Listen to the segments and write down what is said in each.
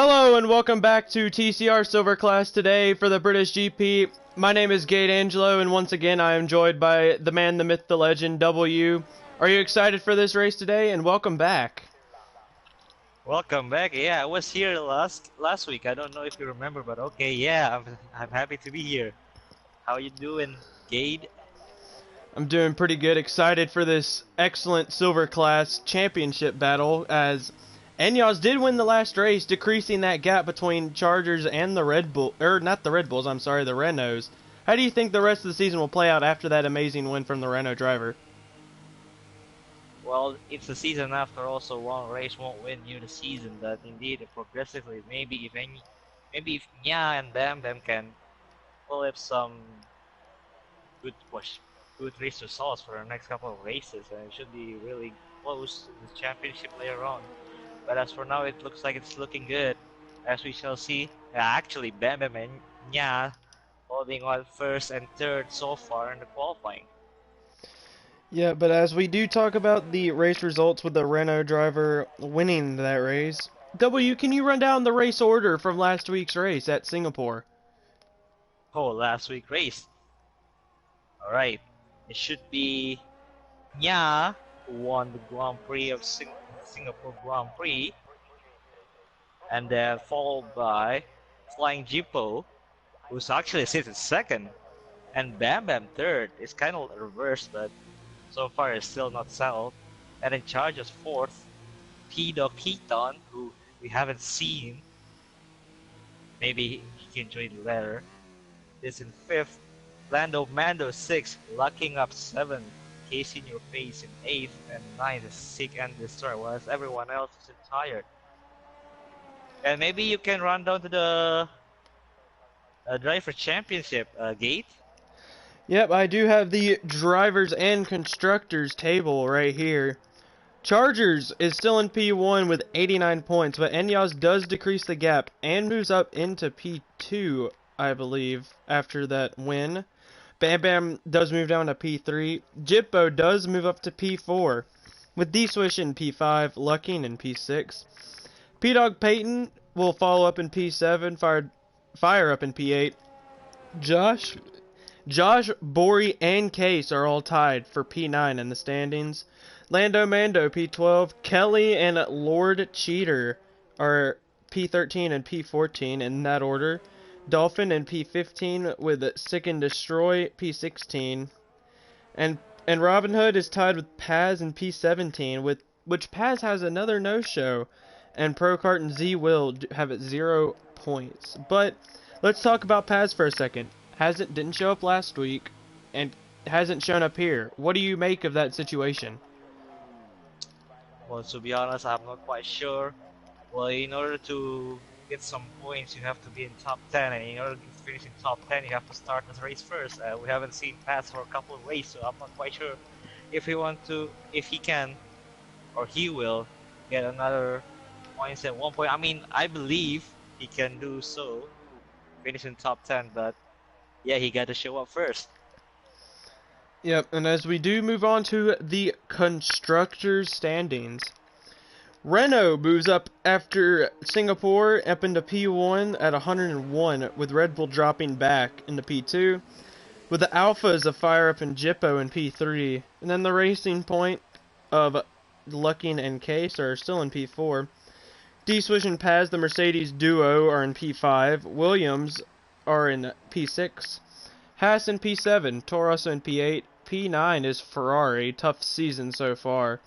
Hello and welcome back to TCR Silver Class today for the British GP. My name is Gate Angelo and once again I am joined by the man, the myth, the legend, W. Are you excited for this race today? And welcome back. Welcome back. Yeah, I was here last week. I don't know if you remember, but okay, yeah, I'm happy to be here. How you doing, Gade? I'm doing pretty good, excited for this excellent Silver Class championship battle as Enyos did win the last race, decreasing that gap between Chargers and the Red Bull, or not the Red Bulls, I'm sorry, the Renaults. How do you think the rest of the season will play out after that amazing win from the Renault driver? Well, it's a season after all, so one race won't win you the season. But indeed, progressively, maybe if Nya and Bam Bam can pull up some good push, good race results for the next couple of races, and it should be really close to the championship later on. But as for now, it looks like it's looking good, as we shall see. Actually, Bam Bam and Nya holding on first and third so far in the qualifying. Yeah, but as we do talk about the race results with the Renault driver winning that race, W, can you run down the race order from last week's race at Singapore? Oh, last week race. Alright, it should be Nya who won the Grand Prix of Singapore Grand Prix, and then followed by Flying Jippo, who's actually sits in second, and Bam Bam third. It's kind of reversed, but so far it's still not settled. And in charge is fourth, P-Dog Keaton, who we haven't seen. Maybe he can join later. Is in fifth, Lando Mando sixth, locking up seventh, Casey in your face in eighth, and ninth is Sick and Destroy, whereas everyone else is tired. And maybe you can run down to the driver championship gate. Yep, I do have the drivers and constructors table right here. Chargers is still in P1 with 89 points, but Enyos does decrease the gap and moves up into P2, I believe, after that win. Bam Bam does move down to P3. Jippo does move up to P4, with D-Swish in P5, Lucking in P6. P-Dog Peyton will follow up in P7, Fire up in P8. Josh, Bori, and Case are all tied for P9 in the standings. Lando Mando, P12. Kelly and Lord Cheater are P13 and P14 in that order. Dolphin in P15 with Sick and Destroy, P16. And Robin Hood is tied with Paz in P17, with which Paz has another no-show. And Procart and Z Will have it 0 points. But let's talk about Paz for a second. Didn't show up last week and hasn't shown up here. What do you make of that situation? Well, to be honest, I'm not quite sure. Well, in order to get some points, you have to be in top 10, and in order to finish in top 10, you have to start the race first. We haven't seen Paz for a couple of races, so I'm not quite sure if he can, or he will get another points at one point. I mean, I believe he can do so, finish in top 10, but yeah, he got to show up first. Yep, and as we do move on to the constructors' standings, Renault moves up after Singapore up into P1 at 101, with Red Bull dropping back into P2, with the Alphas of Fire up in Jippo in P3, and then the Racing Point of Lucking and Case are still in P4. D-Swish and Paz, the Mercedes duo, are in P5. Williams are in P6. Haas in P7. Torosso in P8. P9 is Ferrari. Tough season so far.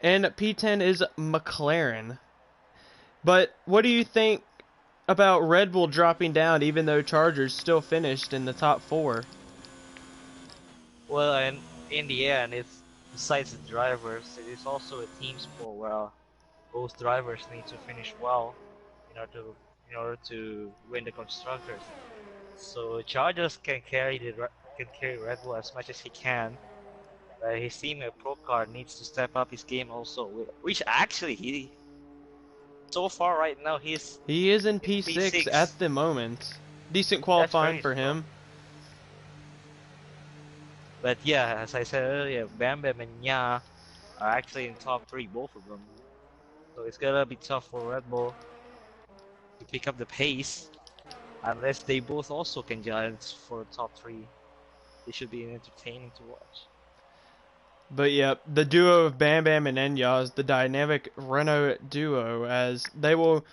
And P10 is McLaren. But what do you think about Red Bull dropping down even though Chargers still finished in the top 4? Well, and in the end, it's besides the drivers, it is also a team sport where both drivers need to finish well in order to win the constructors. So Chargers can carry Red Bull as much as he can. His team Pro Car needs to step up his game also, which actually he so far right now He is in in P6 P6. at the moment. Decent That's qualifying very for strong. him. But yeah, as I said earlier, Bam Bam and Nya are actually in top 3, both of them. So it's gonna be tough for Red Bull. to pick up the pace. Unless they both also can challenge for top 3. They should be entertaining to watch. But yeah, the duo of Bam Bam and Enya is the dynamic Renault duo, as they will,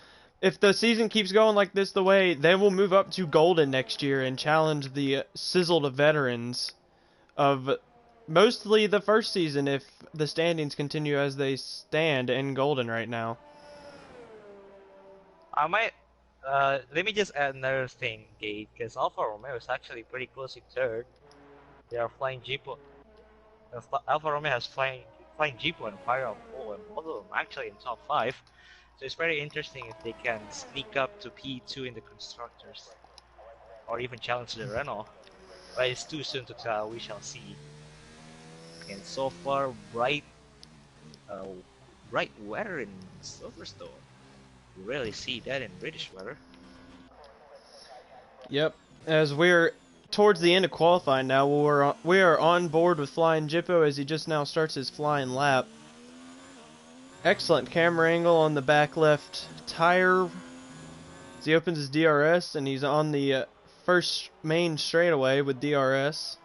if the season keeps going like this the way, they will move up to Golden next year and challenge the sizzled veterans of mostly the first season if the standings continue as they stand in Golden right now. I might. Let me just add another thing, Gate, because Alfa Romeo is actually pretty close in third. They are flying Jeep. Alfa Romeo has flying Jeep and Fire on pole, and both of them actually in top 5. So it's very interesting if they can sneak up to P2 in the constructors, or even challenge the Renault. But it's too soon to tell. We shall see. And so far, uh, bright weather in Silverstone. You rarely see that in British weather. Yep, as we're towards the end of qualifying now, we are on board with Flying Jippo as he just now starts his flying lap. Excellent camera angle on the back left tire as he opens his DRS, and he's on the first main straightaway with DRS.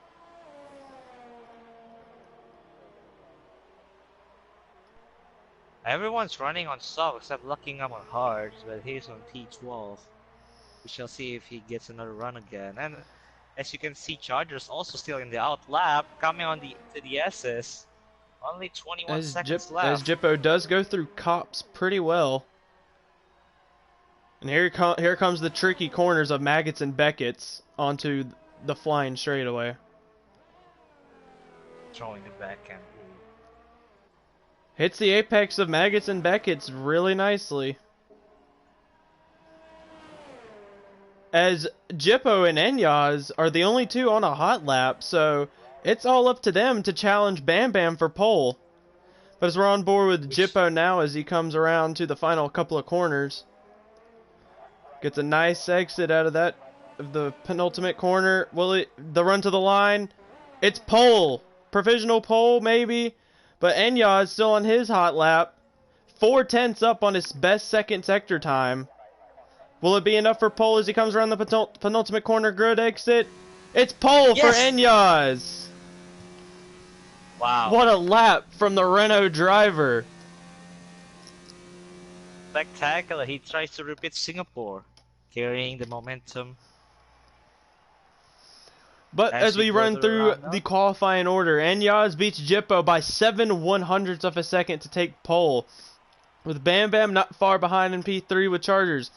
Everyone's running on soft except locking up on hards, but he's on P12. We shall see if he gets another run again. And as you can see, Chargers also still in the out lap, coming on to the SS. Only 21 seconds As left. Jippo does go through cops pretty well. And here comes the tricky corners of Maggots and Beckett's onto the flying straightaway. Throwing the backhand. Hits the apex of Maggots and Beckett's really nicely. As Jippo and Enyaz are the only two on a hot lap, so it's all up to them to challenge Bam Bam for pole. But as we're on board with Jippo now as he comes around to the final couple of corners. Gets a nice exit out of the penultimate corner. The run to the line? It's pole. Provisional pole, maybe. But Enya is still on his hot lap. 4/10 up on his best second sector time. Will it be enough for pole as he comes around the penultimate corner grid exit? It's pole for Enyaz! Wow. What a lap from the Renault driver. Spectacular. He tries to repeat Singapore, carrying the momentum. But as we run through the qualifying order, Enyaz beats Jippo by 7/100ths of a second to take pole. With Bam Bam not far behind in P3 with Chargers.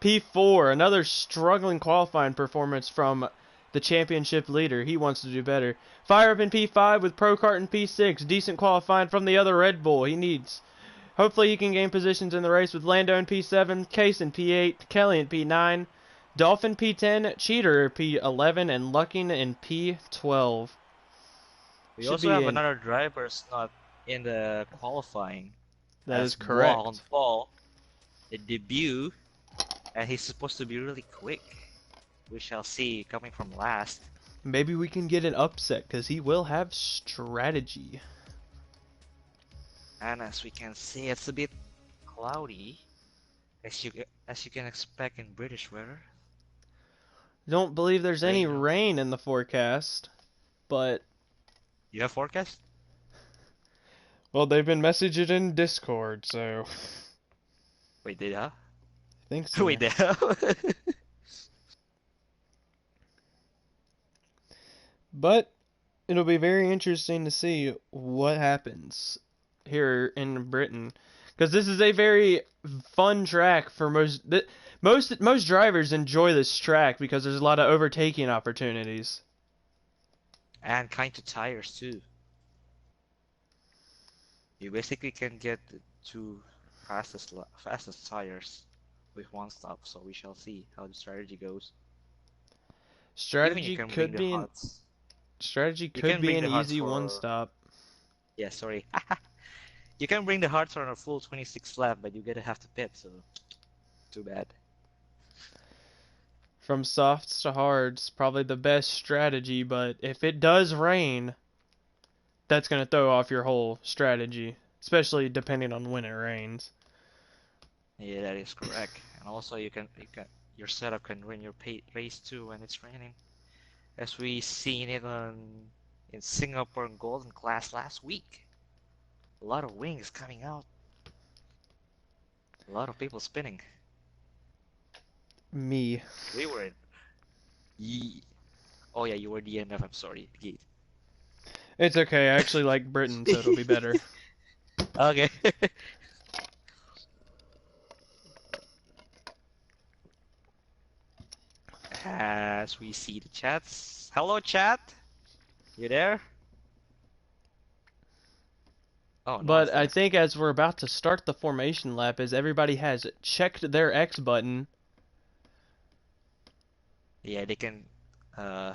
P4, another struggling qualifying performance from the championship leader. He wants to do better. Fire up in P5 with Procart in P6. Decent qualifying from the other Red Bull he needs. Hopefully he can gain positions in the race with Lando in P7, Case in P8, Kelly in P9, Dolphin P10, Cheater P11, and Lucking in P12. We also have another driver not in the qualifying. That is correct. On Paul, the debut, and he's supposed to be really quick. We shall see, coming from last. Maybe we can get an upset, because he will have strategy. And as we can see, it's a bit cloudy, as you can expect in British weather. Don't believe there's any rain in the forecast, but... You have forecast? Well, they've been messaging in Discord, so... Wait, did I? I think so. Wait, did I? But it'll be very interesting to see what happens here in Britain, because this is a very fun track for most drivers enjoy this track because there's a lot of overtaking opportunities and kind of tires too. You basically can get two fastest tires with one stop, so we shall see how the strategy goes. Strategy could be an easy one stop. Yeah, sorry. You can bring the hards on a full 26 lap, but you're gonna have to pit, so too bad. From softs to hards, probably the best strategy, but if it does rain, that's gonna throw off your whole strategy, especially depending on when it rains. Yeah, that is correct. And also your setup can ruin your race too when it's raining, as we seen it in Singapore Golden Class last week. A lot of wings coming out, a lot of people spinning. Me. We were in. Ye oh yeah, you were DNF. I'm sorry, Gate. It's okay. I actually like Britain, so it'll be better. Okay. As we see the chats. Hello, chat. You there? Oh, no one's But I there. think as we're about to start the formation lap, as everybody has checked their X button, Yeah, they can uh,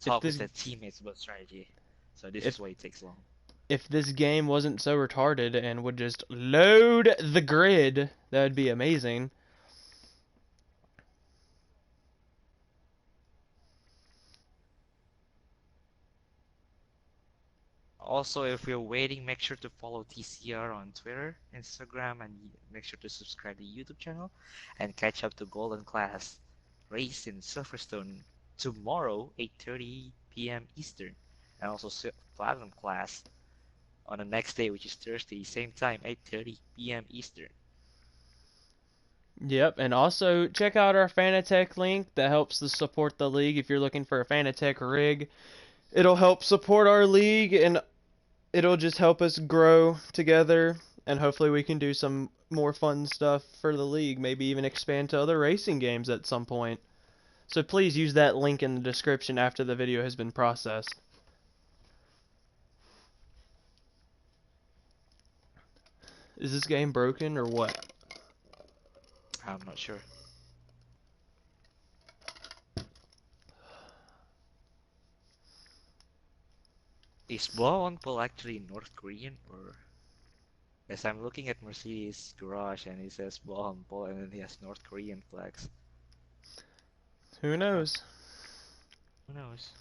if talk with this their teammates about strategy. So this is if why it takes long. if this game wasn't so retarded and would just load the grid, that would be amazing. Also, if you're waiting, make sure to follow TCR on Twitter, Instagram, and make sure to subscribe to the YouTube channel and catch up to Golden Class race in Silverstone tomorrow, 8:30 p.m. Eastern, and also Platinum Class on the next day, which is Thursday, same time, 8:30 p.m. Eastern. Yep, and also check out our Fanatec link that helps to support the league if you're looking for a Fanatec rig. It'll help support our league and it'll just help us grow together and hopefully we can do some more fun stuff for the league, maybe even expand to other racing games at some point. So please use that link in the description after the video has been processed. Is this game broken or what? I'm not sure. Is Bo on pole actually North Korean, or as I'm looking at Mercedes garage and it says Bo on pole and then he has North Korean flags. Who Huh, knows? who knows?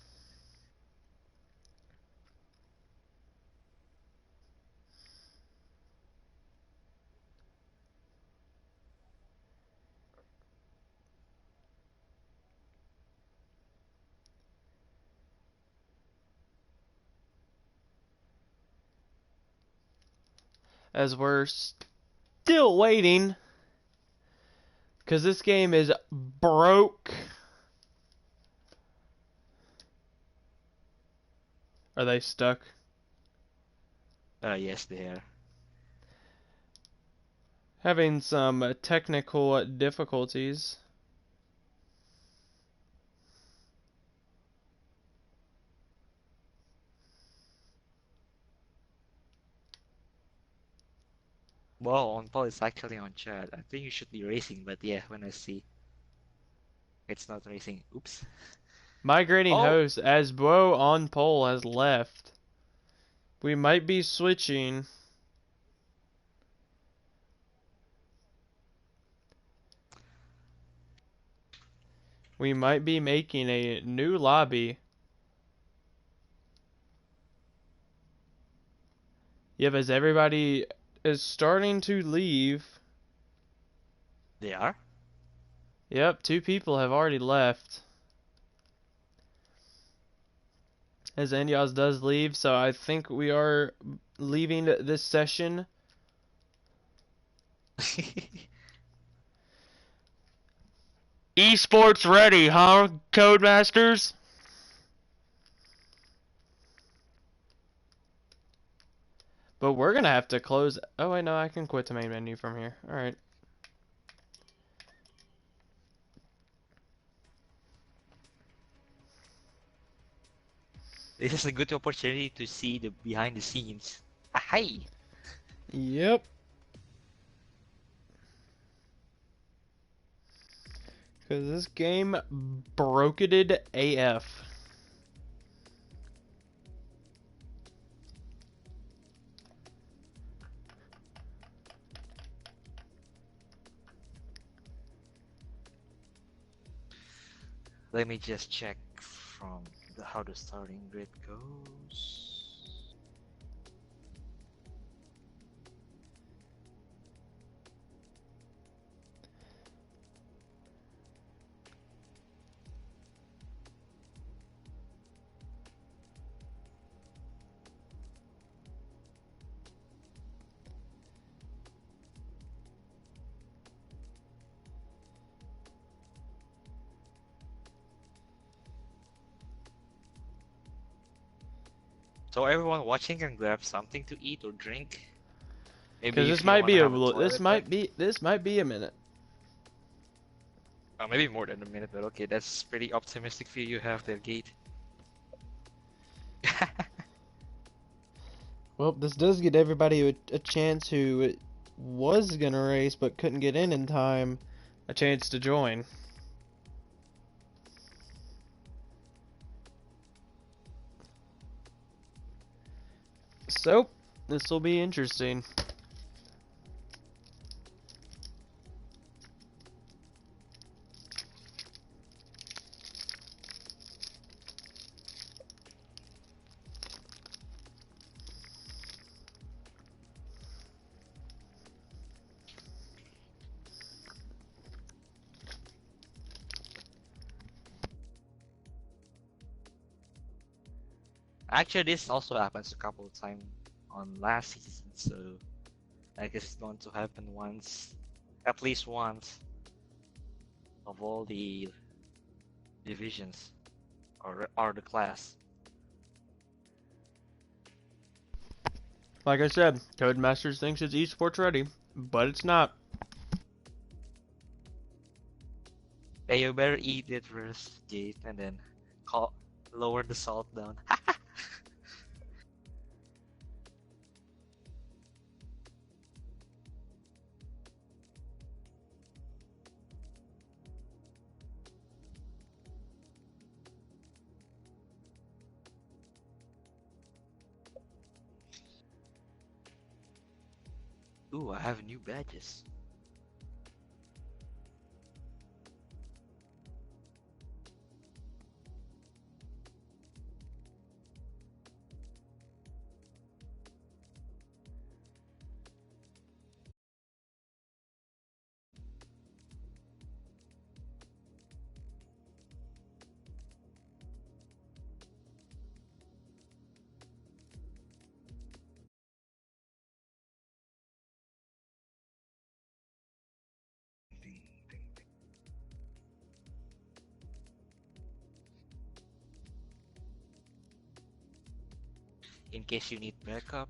As we're still waiting, because this game is broke. Are they stuck? Yes, they are. Having some technical difficulties. Well, on pole is actually on chat. I think you should be racing, but yeah, when I see it's not racing, oops. Migrating Oh, host as Bo on pole has left. We might be switching. We might be making a new lobby. Yep, as everybody is starting to leave. they are? Yep, 2 people have already left. As Enyas does leave, so I think we are leaving this session. Esports ready, huh, Codemasters? But we're gonna have to close. Oh wait, no, I can quit the main menu from here. All right. This is a good opportunity to see the behind the scenes. Ah, hi! Yep. Cause this game broketed AF. Let me just check from how the starting grid goes. So everyone watching can grab something to eat or drink. Maybe Because if you want to have a this toilet break. might be a minute. Maybe more than a minute, but okay, that's pretty optimistic view you have there, Gate. Well, this does get everybody a chance who was gonna race but couldn't get in time, a chance to join. So, this will be interesting. Actually, this also happens a couple of times on last season, so I guess it's going to happen once, at least once, of all the divisions or the class. Like I said, Codemasters thinks it's esports ready, but it's not. Hey, you better eat it first, Gate, and then lower the salt down. Ooh, I have new badges. In case you need backup.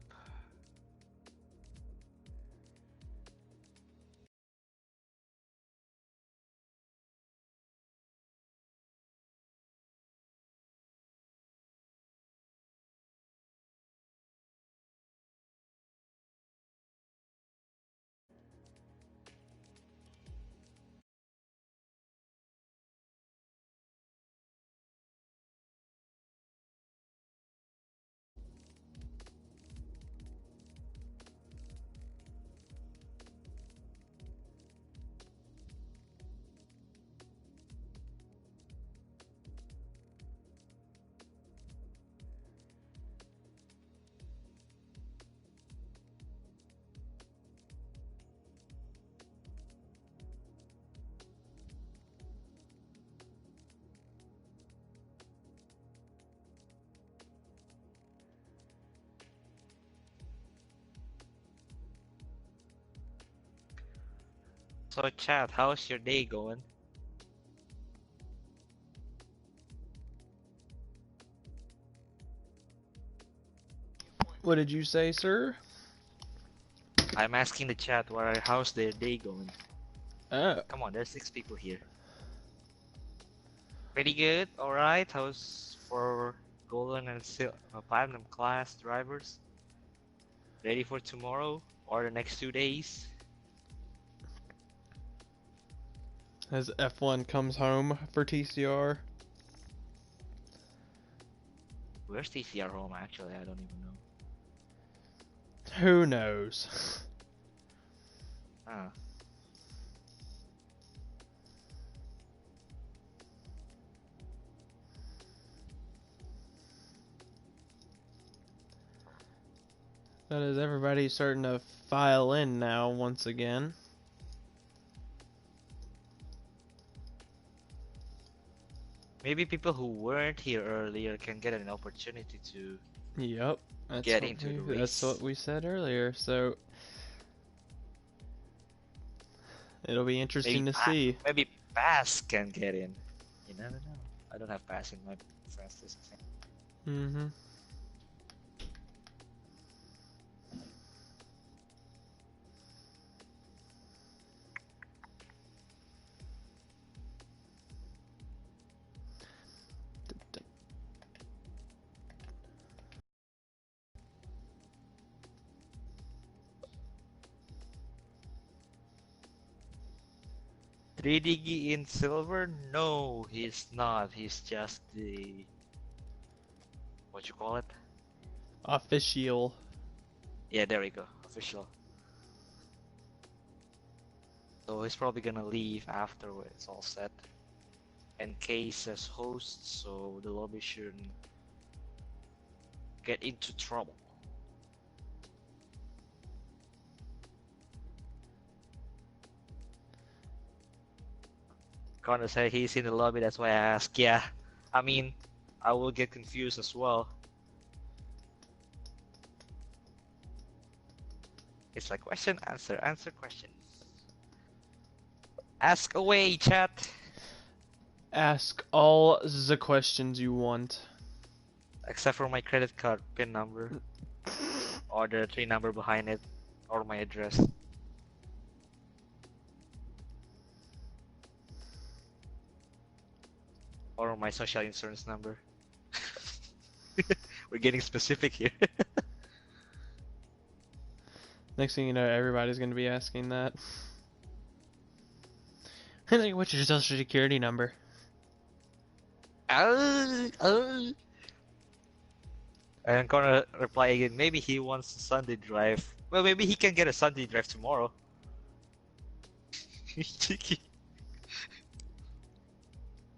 So chat, how's your day going? What did you say, sir? I'm asking the chat how's their day going. Oh. Come on, there's 6 people here. Pretty good, alright. How's for Golden and Platinum class drivers? Ready for tomorrow or the next 2 days? As F1 comes home for TCR. Where's TCR home actually? I don't even know. Who knows? Ah. That is, everybody's starting to file in now once again. Maybe people who weren't here earlier can get an opportunity to Yep, get into the race. that's what we said earlier. So it'll be interesting to see. Maybe Pass can get in. You never know. I don't have Pass in my friends list. Mm-hmm. 3Diggy in silver? No, he's not. He's just the what you call it? Official. Yeah, there we go. Official. So he's probably gonna leave after it's all set. And K says host, so the lobby shouldn't get into trouble. Connor said he's in the lobby, that's why I asked. Yeah, I mean, I will get confused as well. It's like question, answer, answer, question. Ask away, chat. Ask all the questions you want. Except for my credit card PIN number, or the 3 number behind it, or my address. Or my social insurance number. We're getting specific here. Next thing you know, everybody's gonna be asking that. What's your social security number? And I'm gonna reply again. Maybe he wants a Sunday drive. Well, maybe he can get a Sunday drive tomorrow.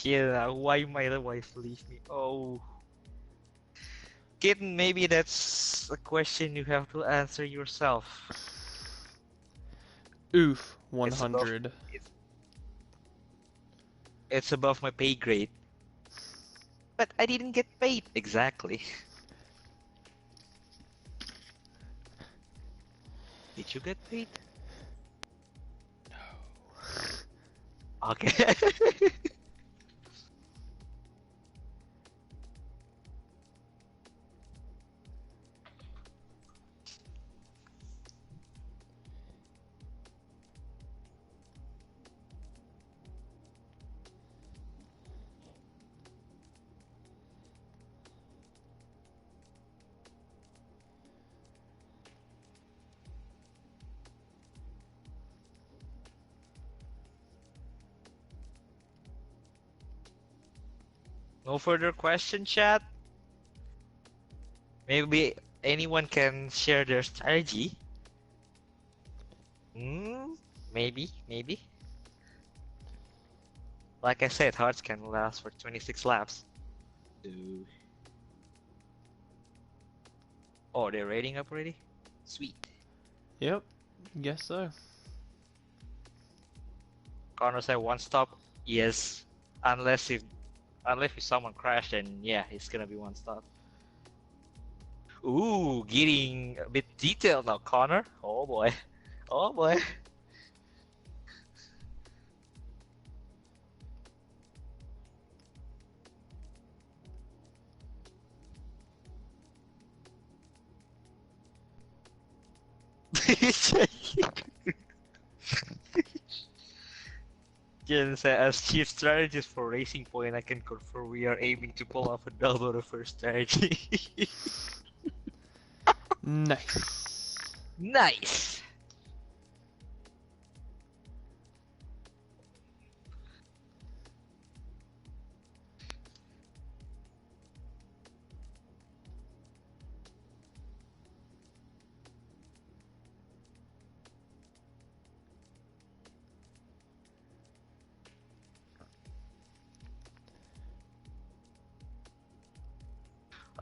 Yeah, why my wife leave me? Oh, kitten, maybe that's a question you have to answer yourself. Oof, It's above, 100. it's above my pay grade. But I didn't get paid. Exactly. Did you get paid? Okay. No further question, chat? Maybe anyone can share their strategy? Hmm? Maybe. Like I said, hearts can last for 26 laps. Ooh. Oh, they're rating up already? Sweet. Yep, guess so. Connor said one stop? Yes. Unless if someone crashed, then yeah, it's gonna be one stop. Ooh, getting a bit detailed now, Connor. Oh boy. Oh boy. Jen said, as chief strategist for Racing Point, I can confirm we are aiming to pull off a double reverse strategy. Nice. Nice!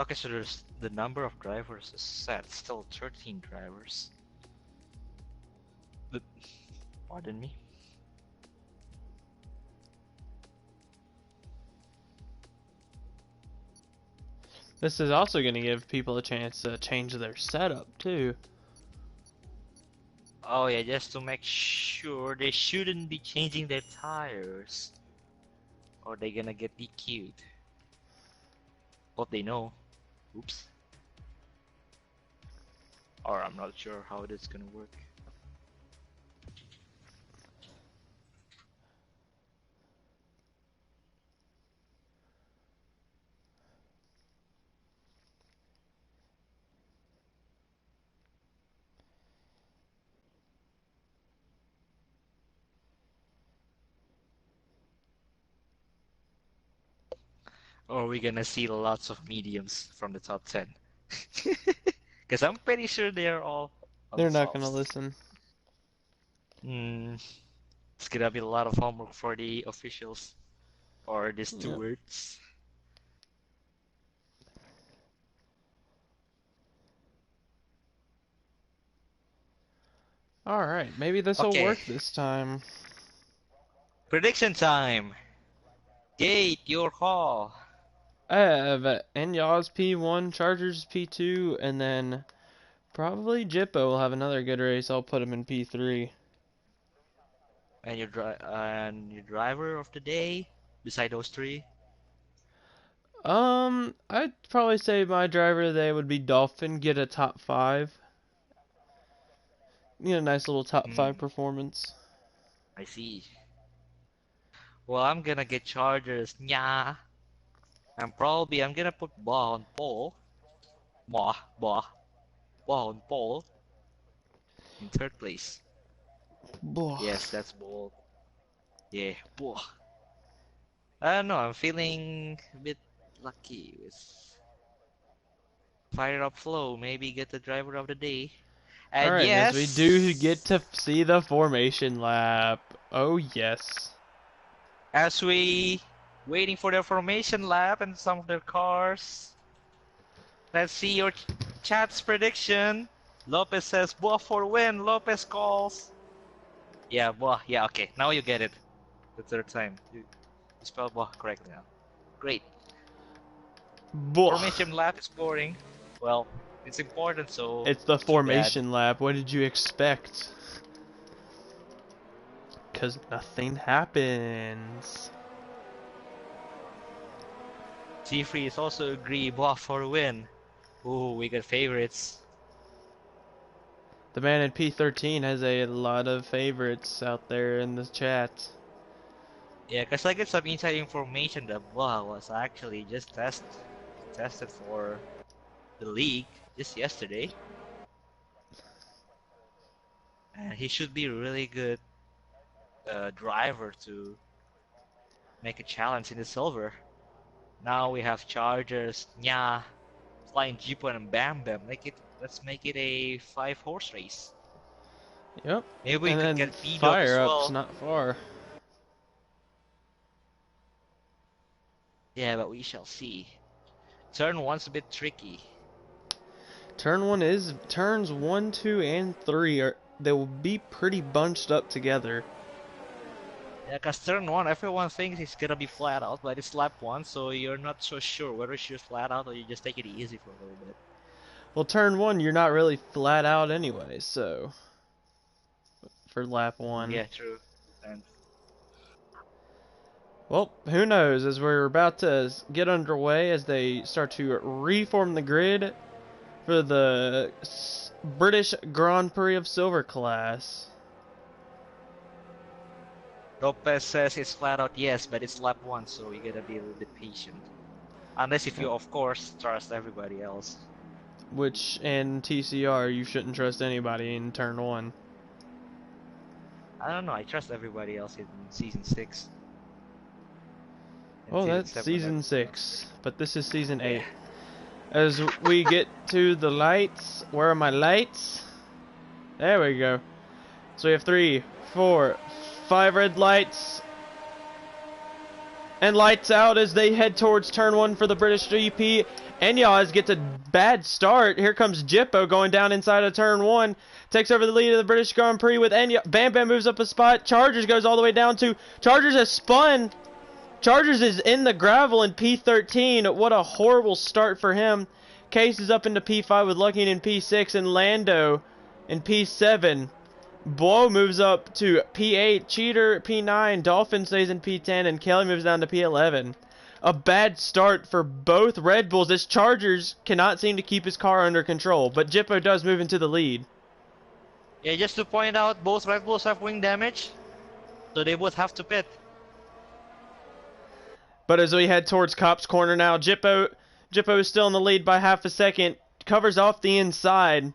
Okay, so there's the number of drivers is set, still 13 drivers. But, pardon me. This is also going to give people a chance to change their setup, too. Oh yeah, just to make sure they shouldn't be changing their tires. Or they're gonna get DQ'd. But they know. Oops. Or I'm not sure how it is gonna work. Or are we gonna see lots of mediums from the top 10? Because I'm pretty sure they're all on the They're not gonna softs. listen. Hmm, it's gonna be a lot of homework for the officials or the Yep. stewards. Alright, maybe this will Okay, work this time. prediction time. Gate, your call. I have Enyas P1, Chargers P2, and then probably Jippo will have another good race. I'll put him in P3. And your driver of the day, beside those three. I'd probably say my driver today would be Dolphin, get a top 5. A nice little top 5 Hmm, performance. I see. Well, I'm gonna get Chargers. Nya. And probably I'm gonna put ball on pole. Ball, ball, ball on pole in third place. Boah. Yes, that's bold. Yeah, ball. I don't know. I'm feeling a bit lucky with fire up flow. Maybe get the driver of the day. And Alright, and as we do get yes, to see the formation lap. Oh, yes. as we waiting for the formation lap and some of their cars. Let's see your chat's prediction. Lopez says Boa for win. Lopez calls. Yeah, Boa. Yeah, okay. Now you get it. The third time. You spelled Boa correctly now. Great. Boah. Formation lap is boring. Well, it's important, so It's the too bad. formation lap. What did you expect? Because nothing happens. G3 is also agree Boa for win. Ooh, we got favorites. The man in P13 has a lot of favorites out there in the chat. Yeah, cause I get some inside information that Boa was actually just tested for the league just yesterday. And he should be a really good driver to make a challenge in the silver. Now we have Chargers, Nya, Flying Jeep and Bam Bam. Let's make it a 5-horse race. Yep. Maybe we And could then get B-Dub as fire up's well. not far. Yeah, but we shall see. Turn one's a bit tricky. Turns 1, 2, and 3 are they will be pretty bunched up together. Yeah, cause turn one, everyone thinks it's gonna be flat out, but it's lap one, so you're not so sure whether it's just flat out or you just take it easy for a little bit. Well, turn 1 you're not really flat out anyway, so for lap 1. Yeah, true. And Well, who knows as we're about to get underway as they start to reform the grid for the British Grand Prix of Silver class. Lopez says it's flat out, yes, but it's lap one, so you gotta be a little bit patient. Unless if you, of course, trust everybody else. Which in TCR you shouldn't trust anybody in turn 1. I don't know, I trust everybody else in Season 6. And Oh, Season that's 7 and season everything else. 6, but this is season Yeah. 8. As we get to the lights, where are my lights? There we go. So we have 3, 4, 5 red lights. And lights out as they head towards turn 1 for the British GP. Enyas gets a bad start. Here comes Jippo going down inside of turn 1. Takes over the lead of the British Grand Prix with Enyas. Bam Bam moves up a spot. Chargers goes all the way down to... Chargers has spun. Chargers is in the gravel in P13. What a horrible start for him. Case is up into P5 with Lucky in P6 and Lando in P7. Blow moves up to P8, Cheater P9, Dolphin stays in P10, and Kelly moves down to P11. A bad start for both Red Bulls as Chargers cannot seem to keep his car under control, but Jippo does move into the lead. Yeah, just to point out, both Red Bulls have wing damage, so they both have to pit. But as we head towards Cop's corner now, Jippo is still in the lead by half a second, covers off the inside.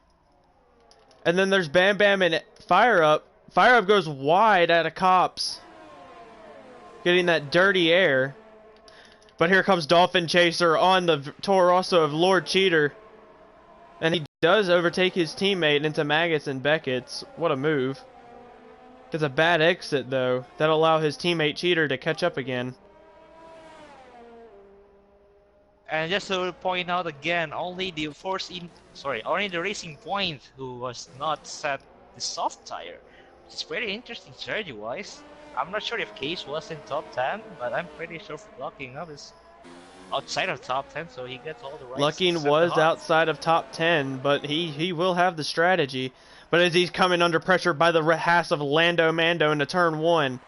And then there's Bam Bam and Fire Up. Fire Up goes wide out of Cops, getting that dirty air. But here comes Dolphin Chaser on the Toro Rosso of Lord Cheater. And he does overtake his teammate into Maggots and Beckett's. What a move. It's a bad exit, though. That'll allow his teammate Cheater to catch up again. And just to point out again, only the Racing Point who was not set the soft tire. Which is very interesting strategy-wise. I'm not sure if Case was in top 10, but I'm pretty sure Lucking Up is outside of top 10, so he gets all the right. Lucking was outside of top 10, but he will have the strategy. But as he's coming under pressure by the Haas of Lando Mando into turn 1.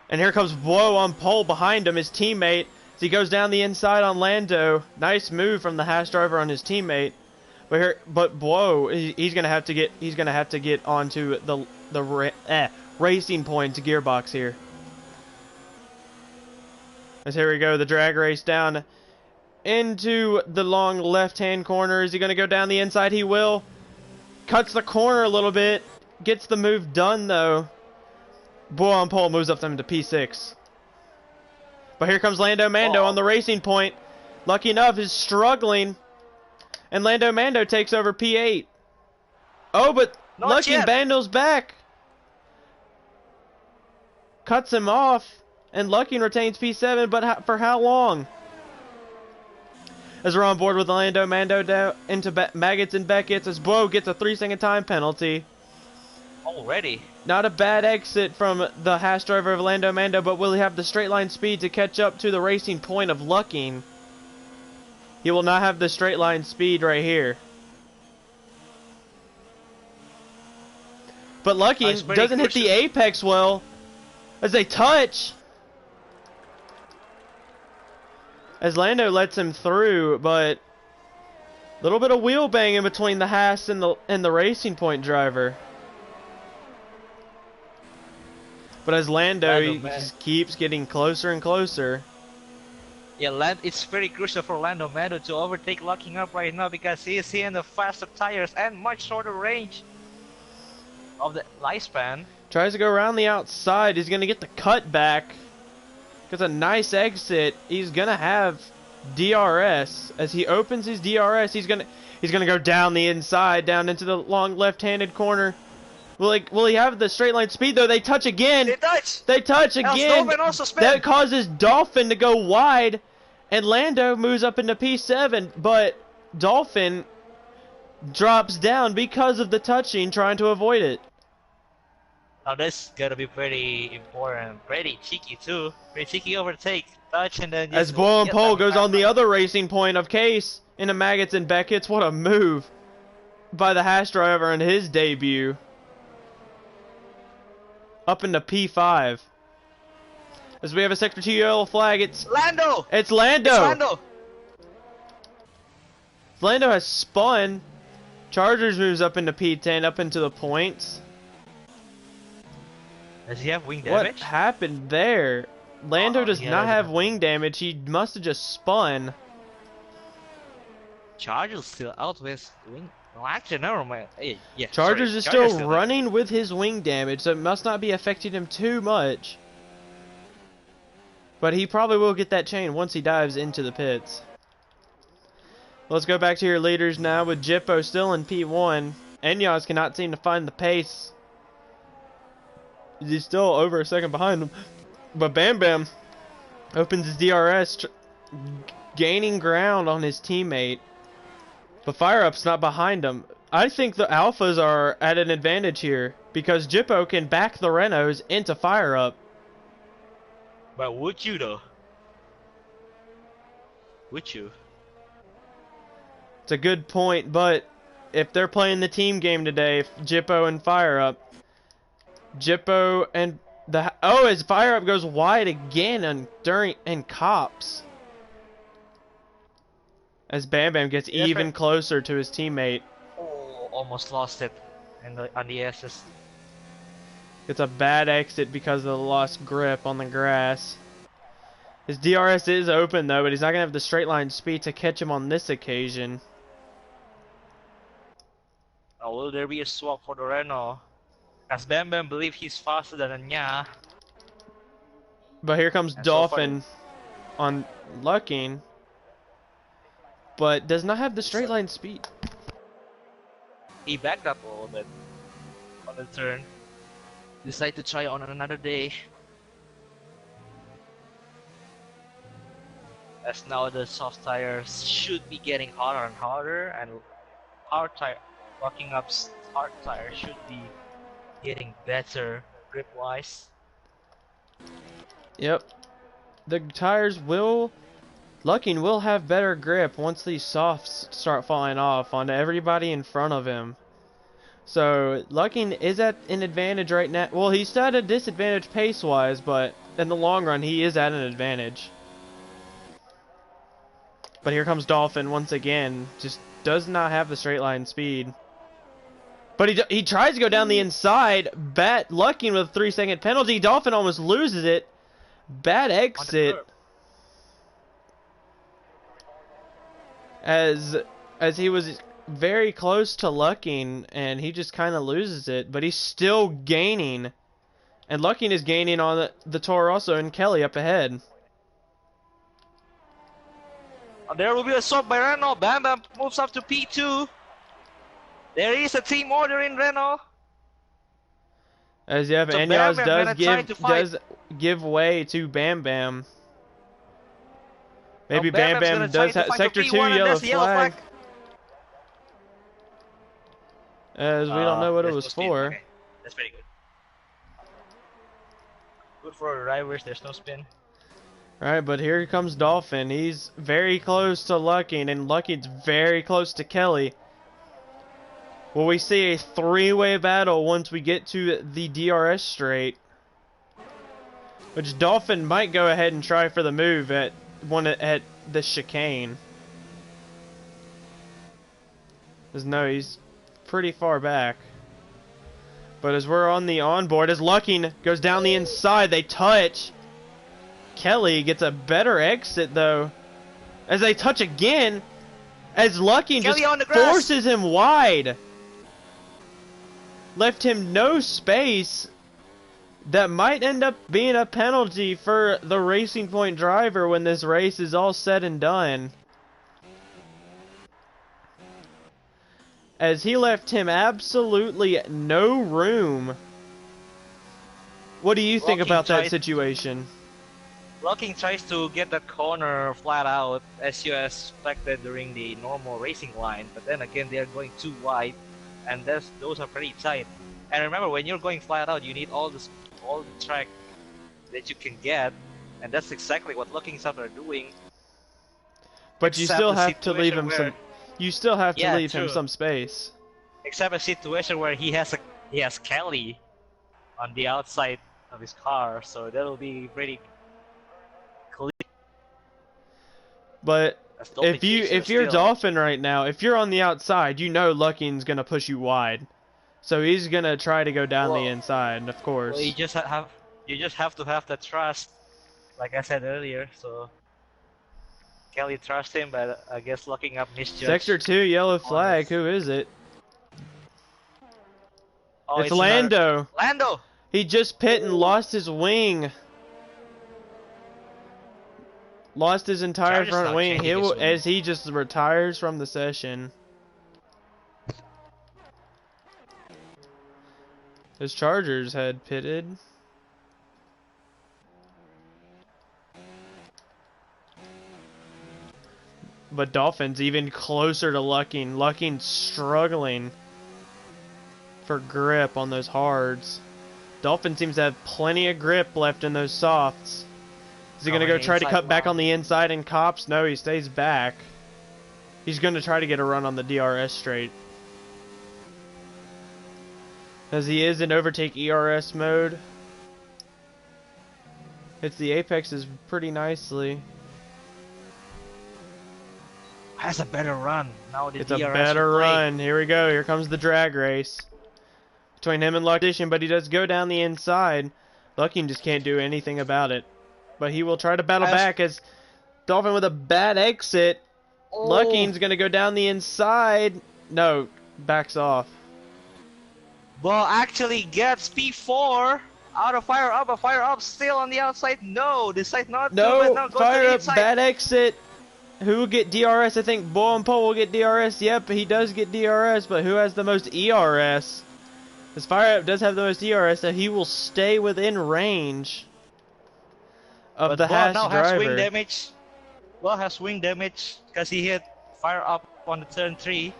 And here comes Blow on pole behind him, his teammate. As he goes down the inside on Lando. Nice move from the Haas driver on his teammate. But Blow, he's gonna have to get onto the Racing Point gearbox here. As here we go, the drag race down into the long left-hand corner. Is he going to go down the inside? He will. Cuts the corner a little bit. Gets the move done, though. Bull on pole moves up them to P6. But here comes Lando Mando on the Racing Point. Lucky enough, is struggling. And Lando Mando takes over P8. Oh, but Lucky Bando's back. Cuts him off. And Lucking retains P7, but for how long? As we're on board with Lando Mando into Maggots and Beckett's, as Blow gets a 3-second time penalty. Already? Not a bad exit from the Haas driver of Lando Mando, but will he have the straight line speed to catch up to the Racing Point of Lucking? He will not have the straight line speed right here. But Lucking doesn't hit the apex well as they touch. As Lando lets him through, but a little bit of wheel banging between the Haas and the Racing Point driver. But as Lando he just keeps getting closer and closer. Yeah, it's very crucial for Lando Mando to overtake Lucking Up right now because he is seeing the faster tires and much shorter range of the lifespan. Tries to go around the outside. He's going to get the cut back. Gets a nice exit. He's gonna have DRS. As he opens his DRS, he's gonna go down the inside, down into the long left-handed corner. Will he have the straight line speed though? They touch again. They touch again. That causes Dolphin to go wide, and Lando moves up into P7. But Dolphin drops down because of the touching, trying to avoid it. Now this is gonna be pretty important, pretty cheeky too. Pretty cheeky overtake, touch, and then as Blow and Pole goes on the other Racing Point of Case into Maggots and Beckett's. What a move by the Haas driver in his debut. Up into P5. As we have a Sector 2 yellow flag, it's Lando! It's Lando! It's Lando! Lando has spun. Chargers moves up into P10, up into the points. Does he have wing damage? What happened there? Lando does not have wing damage. He must have just spun. Chargers still out with wing. Well, actually, never mind. Yeah, Chargers is still running with his wing damage, so it must not be affecting him too much. But he probably will get that chain once he dives into the pits. Let's go back to your leaders now with Jippo still in P1. Enyas cannot seem to find the pace. He's still over a second behind him. But Bam Bam opens his DRS, gaining ground on his teammate. But Fire Up's not behind him. I think the Alphas are at an advantage here because Jippo can back the Renaults into Fire Up. But would you though? Would you? It's a good point, but if they're playing the team game today, Jippo and Fire Up, Jippo and as Fire Up goes wide again and Cops. As Bam Bam gets even closer to his teammate. Oh, almost lost it on the S's. It's a bad exit because of the lost grip on the grass. His DRS is open though, but he's not going to have the straight line speed to catch him on this occasion. Oh, will there be a swap for the Renault? As Bam Bam believes he's faster than Anya. But here comes Dolphin. on Lucking, but does not have the straight line speed. He backed up a little bit on the turn. Decide to try on another day. As now the soft tires should be getting harder and harder, and hard tire locking up hard tire should be getting better grip wise. Yep. The tires will... Lucking will have better grip once these softs start falling off onto everybody in front of him. So, Lucking is at an advantage right now. Well, he's still at a disadvantage pace-wise, but in the long run, he is at an advantage. But here comes Dolphin once again. Just does not have the straight line speed. But he tries to go down the inside. Lucking with a 3-second penalty. Dolphin almost loses it. Bad exit. As he was very close to Lucking, and he just kind of loses it. But he's still gaining. And Lucking is gaining on the Toro Rosso and Kelly up ahead. There will be a swap by Renault. Bam Bam moves up to P2. There is a team order in Renault. As Yep, so Enyos does give way to Bam Bam. Maybe Bam Bam Bam does have Sector 2 yellow flag. As we don't know what it was for. Okay. That's pretty good. Good for the drivers, there's no spin. Alright, but here comes Dolphin. He's very close to Lucking, and Lucking's very close to Kelly. Will we see a three-way battle once we get to the DRS straight? Which Dolphin might go ahead and try for the move at the chicane. Because no, he's pretty far back. But as we're on the onboard, as Lucking goes down the inside, they touch. Kelly gets a better exit though. As they touch again, as Lucking just forces him wide. Left him no space. That might end up being a penalty for the Racing Point driver when this race is all said and done. As he left him absolutely no room. What do you think about that situation? Lucking tries to get that corner flat out as you expected during the normal racing line, but then again they are going too wide, and those are pretty tight. And remember, when you're going flat out, you need all the track that you can get, and that's exactly what Lucking stuff are doing. But you still have to leave him some. You still have to leave him some space. Except a situation where he has Kelly on the outside of his car, so that'll be pretty. But if you're Dolphin right now, if you're on the outside, you know Lucking's gonna push you wide, so he's gonna try to go down the inside, of course. Well, you just have to have the trust, like I said earlier. So Kelly trusts him, but I guess Lucking up misjudged. Sector 2 yellow flag. Who is it? Oh, it's Lando. Lando. He just pit and lost his wing. Lost his entire front wing as he just retires from the session. His Chargers had pitted. But Dolphin's even closer to Lucking. Lucking struggling for grip on those hards. Dolphin seems to have plenty of grip left in those softs. Is he going to go try to cut back on the inside and cops? No, he stays back. He's going to try to get a run on the DRS straight. As he is in overtake ERS mode. Hits the apexes pretty nicely. Has a better run. Now the it's DRS a better run. Here we go. Here comes the drag race. Between him and Lucking, but he does go down the inside. Lucking just can't do anything about it. But he will try to battle back as Dolphin with a bad exit. Oh. Lucking's going to go down the inside. No, backs off. Well, actually gets P4 Out of fire up, a fire up still on the outside. No, decide not to, but No, now goes to fire the up, inside. bad exit. Who will get DRS? I think Bull and Pole will get DRS. Yep, he does get DRS, but who has the most ERS? His fire up does have the most ERS, so he will stay within range of But the Bo Haas now has wing driver. damage. Bo has wing damage because he hit fire up on the turn 3.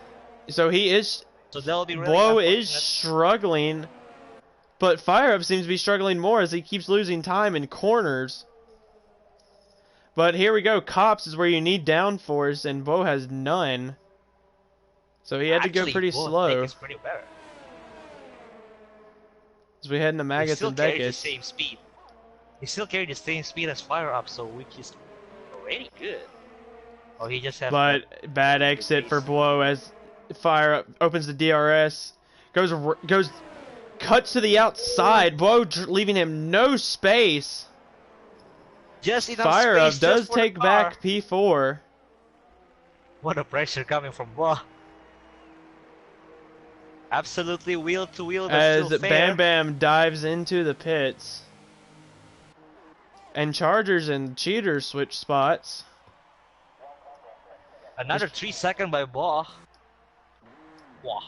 So he is. So that'll be really Blow is unfortunate. struggling, but fire up seems to be struggling more as he keeps losing time in corners. But here we go. Cops is where you need downforce, and Bo has none. So he had to go Actually, pretty Bo I think slow. is pretty better. As we head into He Maggots still and carries the Beckett. same speed. He still carries the same speed as fire up, so which is already good. Oh, he just has. But bad exit for Blow as fire up opens the DRS. Goes cuts to the outside. Blow leaving him no space. Just enough Fire up space does just for the take car. back P4. What a pressure coming from Bo. Absolutely wheel to wheel, but As still fair. Bam Bam dives into the pits. And Chargers and Cheaters switch spots. Another 3 seconds by Bo. Wah.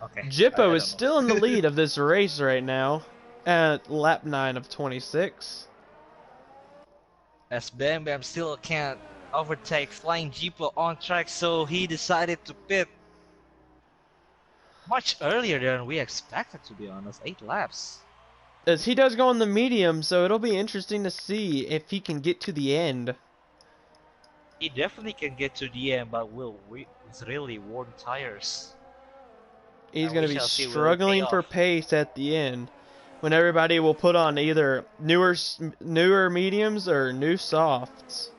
Okay. Jippo I is don't know. still in the lead of this race right now at lap 9 of 26. As Bam Bam still can't overtake Flying Jeepo on track, so he decided to pit much earlier than we expected, to be honest. 8 laps. As he does go on the medium, so it'll be interesting to see if he can get to the end. He definitely can get to the end, but it's really worn tires. He's And going we to be shall see will it struggling pay for off. pace at the end, when everybody will put on either newer mediums or new softs.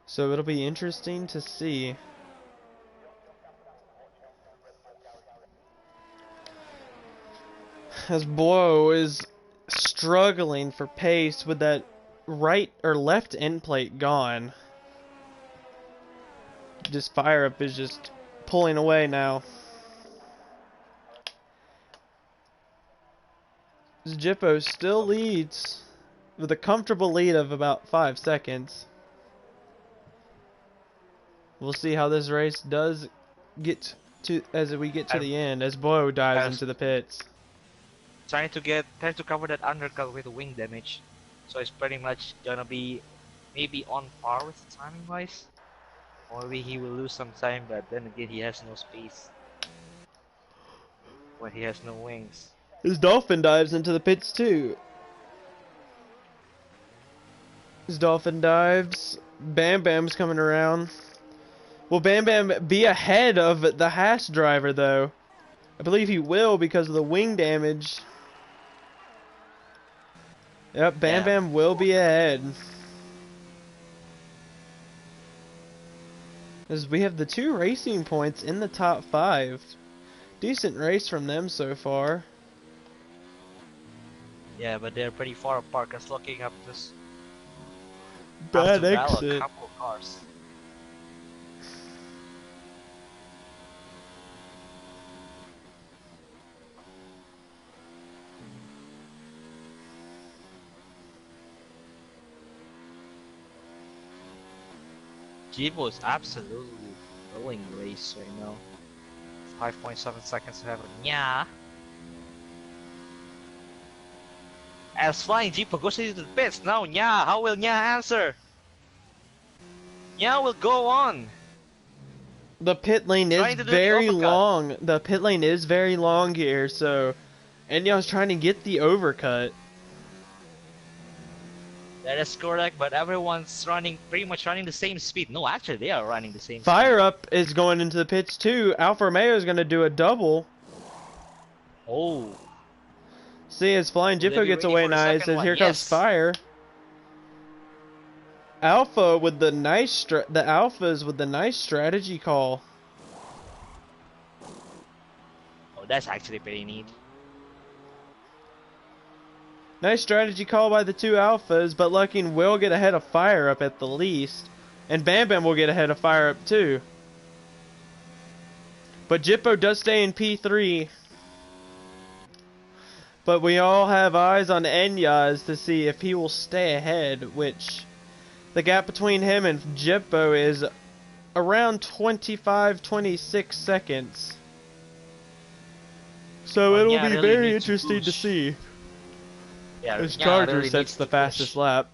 So it'll be interesting to see. As Blow is struggling for pace with that right or left end plate gone. Just fire up is just pulling away now. Jippo still leads with a comfortable lead of about 5 seconds. We'll see how this race does get to as we get to the end, as Blow dives into the pits. Trying to cover that undercut with wing damage, so it's pretty much gonna be maybe on par with timing wise, or maybe he will lose some time, but then again he has no space when he has no wings. His Dolphin dives into the pits too. His Dolphin dives. Bam Bam's coming around. Will Bam Bam be ahead of the Haas driver though? I believe he will because of the wing damage. Yep, Bam Yeah. Bam will be ahead. As we have the 2 racing points in the top 5. Decent race from them so far. Yeah, but they're pretty far apart. Cause looking up this, Bad have to battle exit. a couple of cars. Jibo is absolutely killing the race right now. 5.7 seconds to have a nya. As Flying Jeepo goes into the pits, now Nya, how will Nya answer? Nya will go on. The pit lane Trying is to do the very uppercut. long. The pit lane is very long here, so Enya's trying to get the overcut. That is correct, but everyone's running, pretty much running the same speed. No, actually, they are running the same Fire Up is going into the pits too. Alfa Romeo is going to do a double. speed. Oh, See, as Flying Will they Jippo be gets ready away for the nice, second as one? here comes Yes. Fire. Alpha with the nice the Alphas with the nice strategy call. oh, that's actually pretty neat. Nice strategy call by the 2 Alphas, but Lucking will get ahead of Fire Up at the least. And Bam Bam will get ahead of Fire Up too. But Jippo does stay in P3. But we all have eyes on Enyas to see if he will stay ahead, which the gap between him and Jippo is around 25-26 seconds. So it'll Nya be really very needs to interesting to push. see. Yeah, As Nya Charger really sets needs the to push. fastest lap.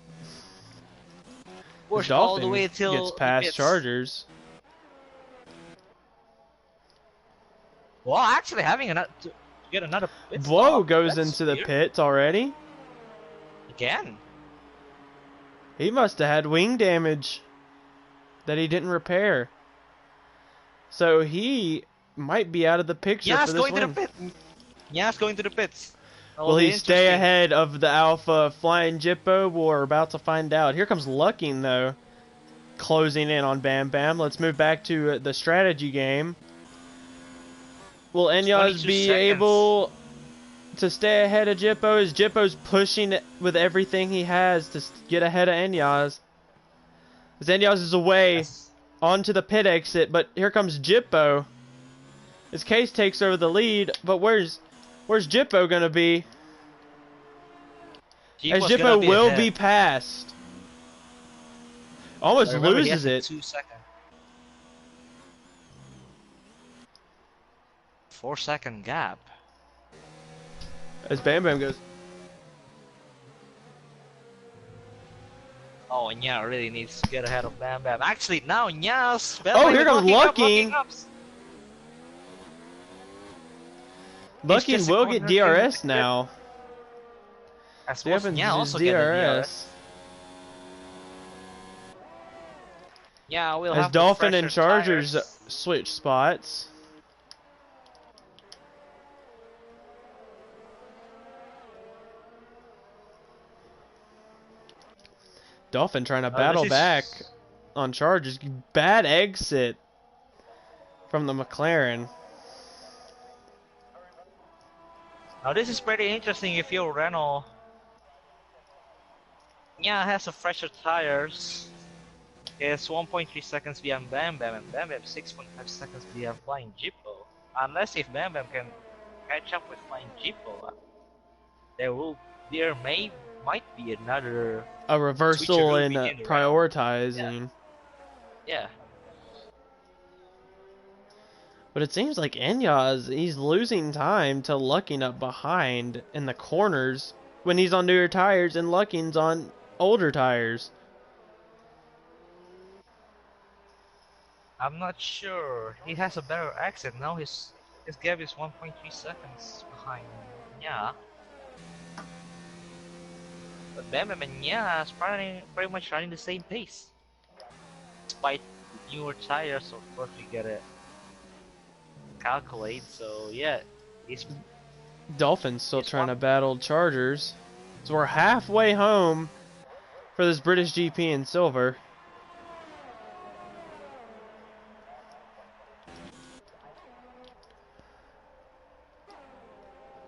As Push all the Dolphin way gets till he past pits. Chargers. Well, actually having another to get another pit Blow stop. goes That's into the weird. pits already. Again. He must have had wing damage that he didn't repair. So he might be out of the picture for Nya's this going to the win. pit. Nya's going to the pits. Will he stay ahead of the Alpha Flying Jippo? We're about to find out. Here comes Lucking, though, closing in on Bam Bam. Let's move back to the strategy game. Will Enyas be able to stay ahead of Jippo? As Jippo's pushing with everything he has to get ahead of Enyas. As Enyas is away onto the pit exit, but here comes Jippo. His Case takes over the lead, but where's Jippo gonna be? As Jippo will be passed. Almost loses it. 2 seconds. 4-second gap. As Bam Bam goes. Oh, Nya really needs to get ahead of Bam Bam. Actually, now Nya's. Oh, here comes Lucking. Lucking will get DRS now. I suppose Nya also DRS. get a DRS. Yeah, we'll have as Dolphin and Chargers tires. switch spots. Dolphin trying to battle back on Chargers. Bad exit from the McLaren. Now this is pretty interesting if you're Renault. Nya has a fresher tires. It's 1.3 seconds behind Bam Bam, and Bam Bam 6.5 seconds behind Flying Jippo. Unless if Bam Bam can catch up with Flying Jippo, there might be another a reversal in prioritizing. Yeah. But it seems like Enyas, he's losing time to Lucking up behind in the corners when he's on newer tires and Lucking's on older tires. I'm not sure. He has a better exit now. His gap is 1.3 seconds behind Nya. But Bam Bam and Nya is pretty much running the same pace. Despite newer tires, of course we get it calculate. So yeah, he's Dolphin's still trying to battle Chargers. So we're halfway home for this British GP in silver.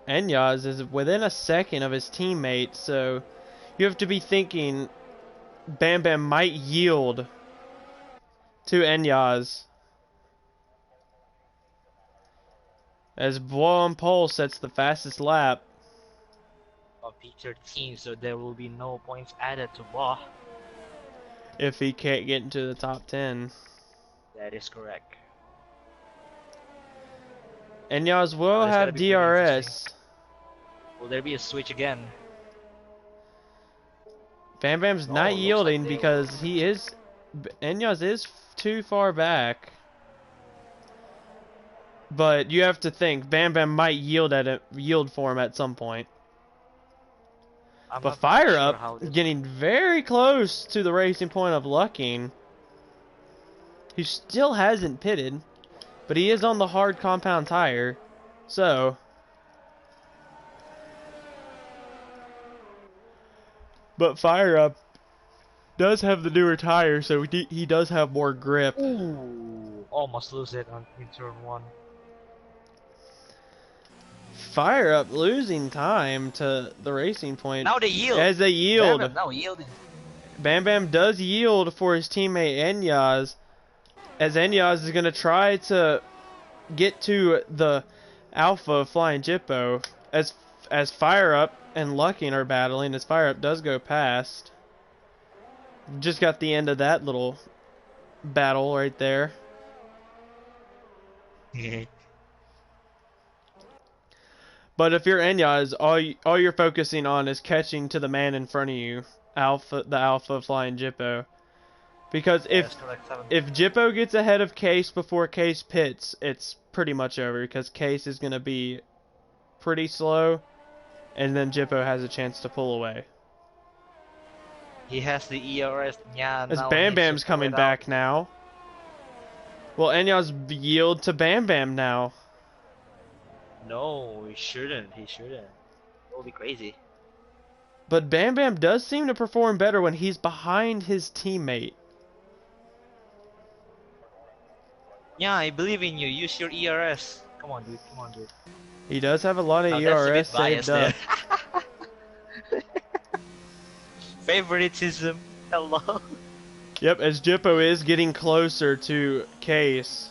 Enyas is within a second of his teammate, so you have to be thinking Bam Bam might yield to Enyas. As Blow on Pole sets the fastest lap. of P13, so there will be no points added to Blow. If he can't get into the top 10. That is correct. Enyas will have DRS. Will there be a switch again? Bam Bam's not yielding because Enyas is too far back. But you have to think Bam Bam might yield for him at some point. But Fire Up getting very close to the racing point of Lucking. He still hasn't pitted, but he is on the hard compound tire. So but Fire Up does have the newer tire, so he does have more grip. Ooh, almost lose it in turn 1. Fire Up losing time to the racing point. Now they yield. As they yield. Bam Bam now yielding. Bam Bam does yield for his teammate Enyas. As Enyas is going to try to get to the Alpha Flying Jippo. As as Fire Up and Lucking are battling, as Fire Up does go past. Just got the end of that little battle right there. But if you're Enyaz, all you're focusing on is catching to the man in front of you, the Alpha flying Jippo. Because if Jippo gets ahead of Case before Case pits, it's pretty much over, because Case is going to be pretty slow, and then Jippo has a chance to pull away. He has the ERS. Yeah, As now Bam Bam's coming back now. Will Enyaz yield to Bam Bam now? No, he shouldn't. He shouldn't. It'll be crazy. But Bam Bam does seem to perform better when he's behind his teammate. Yeah, I believe in you. Use your ERS. Come on, dude. Come on, dude. He does have a lot of Now, ERS saved up. Favoritism. Hello. Yep, as Jippo is getting closer to Case.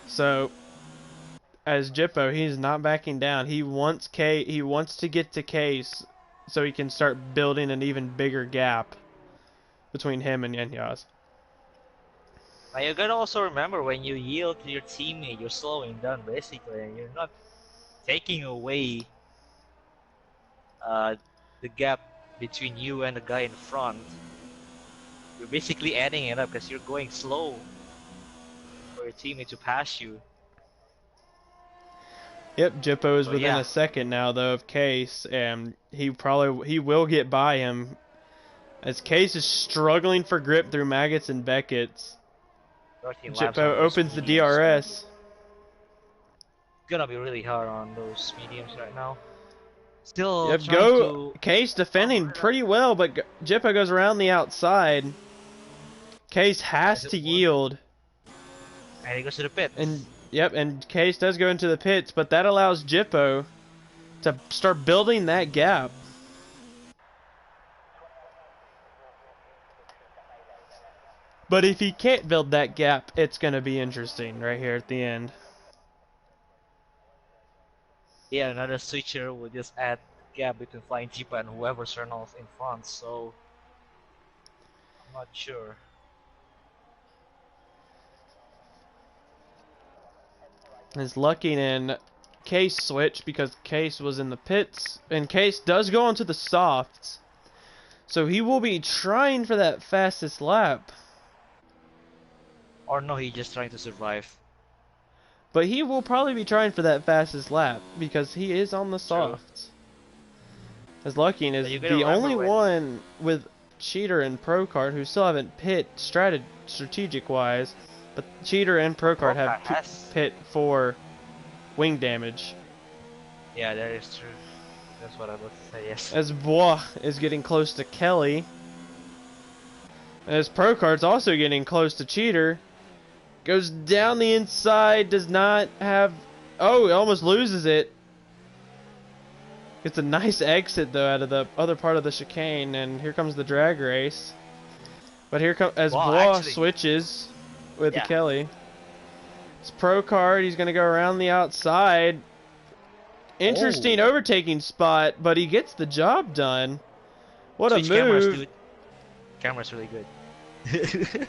So, as Jippo, he's not backing down. He wants to get to Case so he can start building an even bigger gap between him and Enyaz. Now you gotta also remember, when you yield to your teammate, you're slowing down basically, and you're not taking away the gap between you and the guy in front. You're basically adding it up because you're going slow for your teammate to pass you. Yep, Jippo is within yeah. a second now though of Case, and he will get by him, as Case is struggling for grip through Maggots and Beckett's. Jippo opens the DRS. It's gonna be really hard on those mediums right now. Still, yep, Case defending pretty well, but Jippo goes around the outside. Case has to yield. And he goes to the pit. And yep, and Case does go into the pits, but that allows Jippo to start building that gap. But if he can't build that gap, it's going to be interesting right here at the end. Yeah, another switcher will just add gap between Flying Jippo and whoever's Reynolds in front, so I'm not sure. Is Lucking and Case switch because Case was in the pits, and Case does go onto the softs. So he will be trying for that fastest lap. Or no, he's just trying to survive. But he will probably be trying for that fastest lap because he is on the softs. As Lucking is the only one with Cheater and Procart who still haven't pit strategic wise, but Cheater and Procart have pit for wing damage. Yeah, that is true. That's what I was to say, yes. As Bois is getting close to Kelly. As Procart's also getting close to Cheater. Goes down the inside, does not have... Oh, he almost loses it. Gets a nice exit, though, out of the other part of the chicane, and here comes the drag race. But here comes... As Bois switches with the Kelly. It's Procart, he's going to go around the outside. Interesting overtaking spot, but he gets the job done. What Switch a move. Cameras, dude. Camera's really good.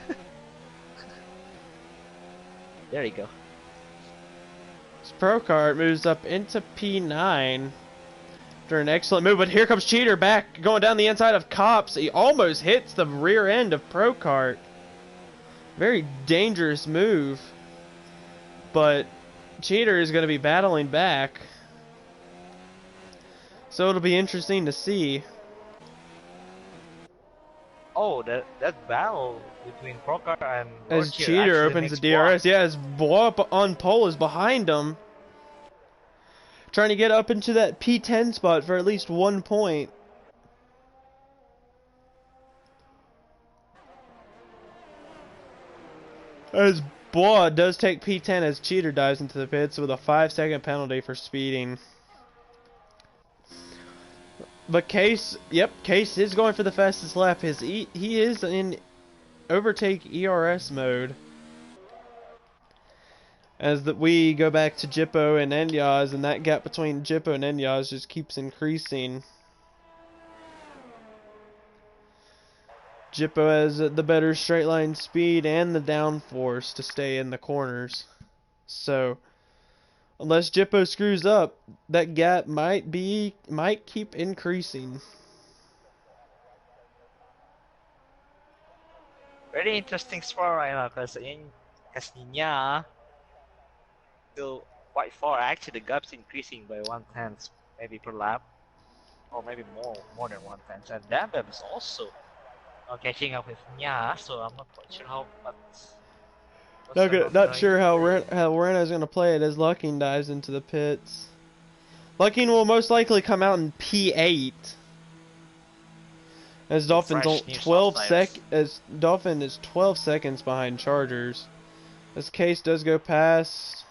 There you go. Procart moves up into P9 after an excellent move, but here comes Cheater back, going down the inside of Cops. He almost hits the rear end of Procart. Very dangerous move, but Cheater is going to be battling back. So it'll be interesting to see. Oh, that battle between Procart and as Cheater opens the DRS. Yeah, as Bois on pole is behind him, trying to get up into that P10 spot for at least 1 point. As Bois does take P10 as Cheater dives into the pits with a 5-second penalty for speeding. But Case is going for the fastest lap. He is in overtake ERS mode. As that we go back to Jippo and Enyaz, and that gap between Jippo and Enyaz just keeps increasing. Jippo has the better straight line speed and the downforce to stay in the corners. So unless Jippo screws up, that gap might keep increasing. Very interesting spot right now because Ninya still quite far. Actually, the gap's increasing by 1/10, maybe per lap, or maybe more than 1/10. And Dambam is also catching up with Nya, so I'm not quite sure what's the run Not going sure to how be. Rena's gonna play it as Lucking dives into the pits. Lucking will most likely come out in P8. As With Dolphin's fresh new soft tires. as Dolphin is 12 seconds behind Chargers. As Case does go past,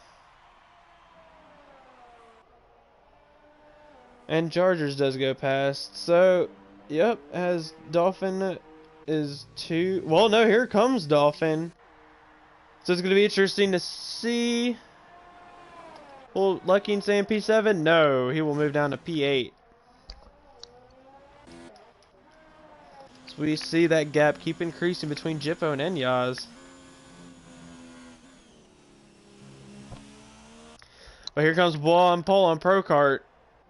and Chargers does go past. So, yep, as Dolphin is two. Well, no, here comes Dolphin. So it's gonna be interesting to see. Will Lucking stay in P7? No, he will move down to P8. So we see that gap keep increasing between Jippo and Enyaz. But here comes Ball and Pole on Pro Kart.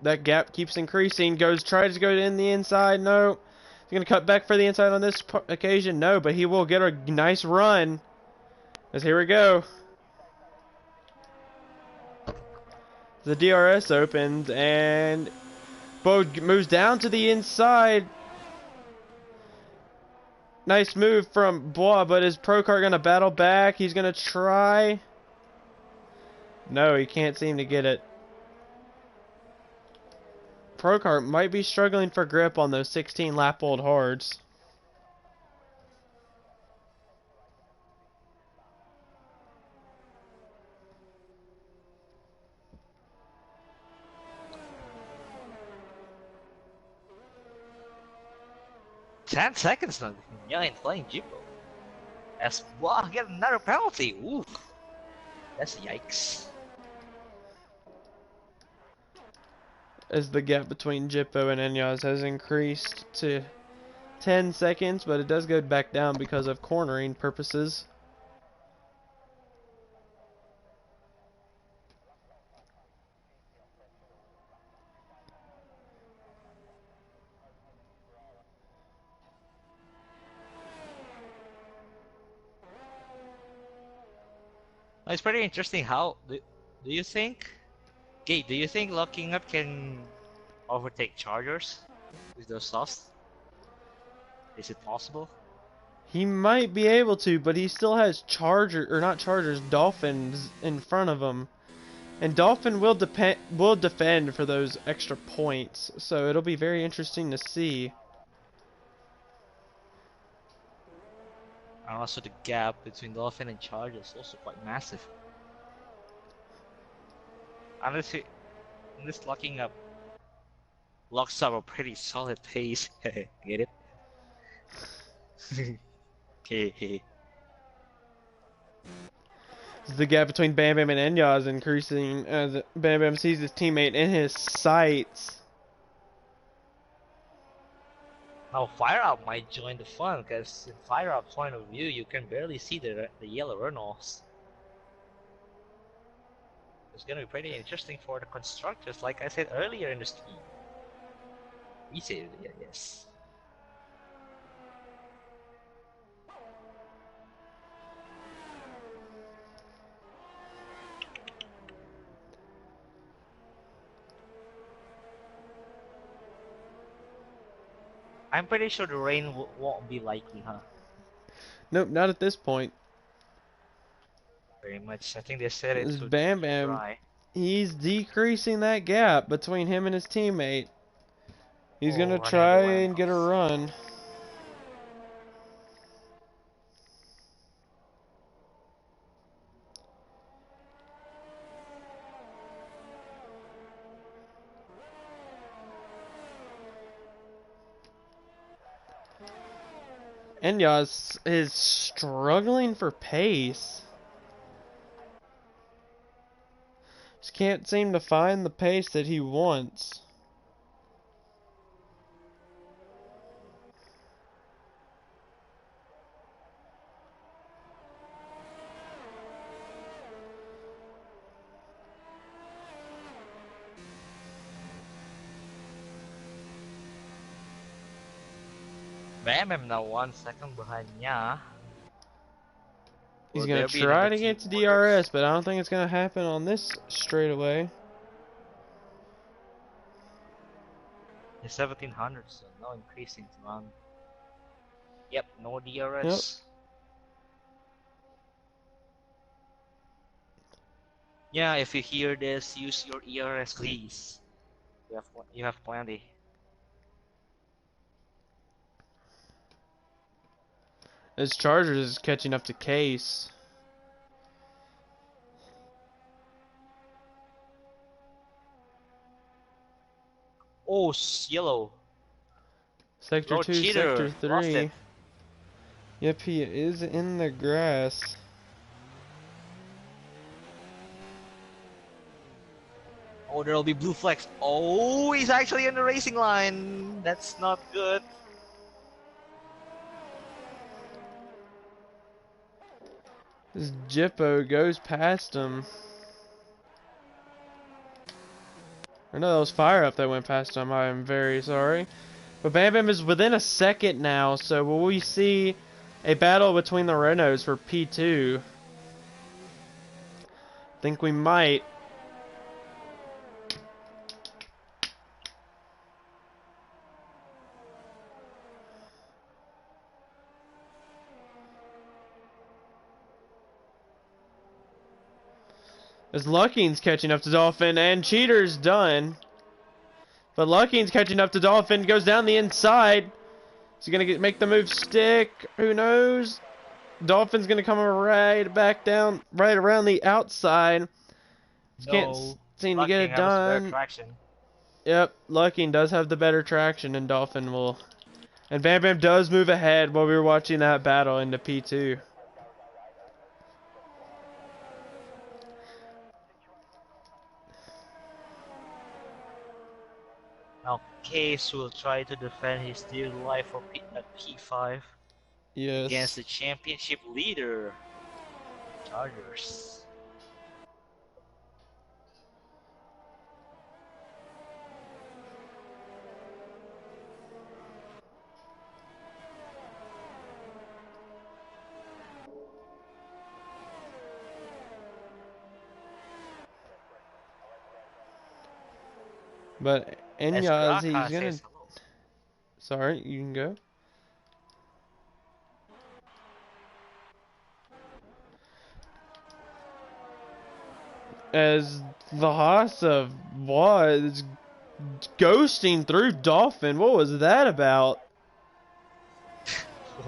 That gap keeps increasing. Tries to go in the inside. No. He's going to cut back for the inside on this occasion. No, but he will get a nice run. As here we go. The DRS opens and Bo moves down to the inside. Nice move from Bois, but is Pro Kart going to battle back? He's going to try. No, he can't seem to get it. Pro Kart might be struggling for grip on those 16 lap old hards. Ten seconds now. Yeah, in playing Jippo. As wow, get another penalty. Ooh, that's yikes. As the gap between Jippo and Enyaz has increased to 10 seconds, but it does go back down because of cornering purposes. It's pretty interesting. Do you think, Gate? Do you think locking up can overtake Chargers with those softs? Is it possible? He might be able to, but he still has not Chargers, Dolphins in front of him. And Dolphin will defend for those extra points, so it'll be very interesting to see. And also the gap between Dolphin and Chargers is also quite massive. Honestly, this locking up locks up a pretty solid pace. Get it? Okay. The gap between Bam Bam and Enya is increasing as Bam Bam sees his teammate in his sights. Now Fire Up might join the fun because in Fire Up's point of view, you can barely see the yellow Renaults. It's gonna be pretty interesting for the constructors, like I said earlier in the stream. We said it, yes. I'm pretty sure the rain won't be likely, huh? Nope, not at this point. Very much. I think they said it As would Bam be Bam, dry. he's decreasing that gap between him and his teammate. He's Oh, gonna running into try and get a Reynolds. run. Enyas is struggling for pace. Just can't seem to find the pace that he wants. Bam, I'm now 1 second behind Nya. He's Will gonna there be try another to team get to orders? DRS, but I don't think it's gonna happen on this straightaway. It's 1700, so now increasing to around. Yep, no Yep. DRS. Yeah, if you hear this, use your ERS, please. You have plenty. His Chargers is catching up to Case. Oh, yellow. Sector Low 2, cheater. Sector Lost it. 3. Yep, he is in the grass. Oh, there'll be blue flags. Oh, he's actually on the racing line. That's not good. This Jippo goes past him. Or no, that was Fire Up that went past him. I am very sorry. But Bam Bam is within a second now, so will we see a battle between the Renaults for P2? Think we might. As Lucking's catching up to Dolphin and Cheater's done. But Lucking's catching up to Dolphin, goes down the inside. Is he gonna make the move stick? Who knows? Dolphin's gonna come right back down, right around the outside. Just can't No. seem to get Lucking it has better done. traction. Yep, Lucking does have the better traction, and Dolphin will. And Bam Bam does move ahead while we were watching that battle into P2. Now Case will try to defend his dear life at P5 against Yes. the championship leader, Chargers. But Enyaz, he's Eskraka gonna. says hello. Sorry, you can go. As the Hasa was ghosting through Dolphin. What was that about?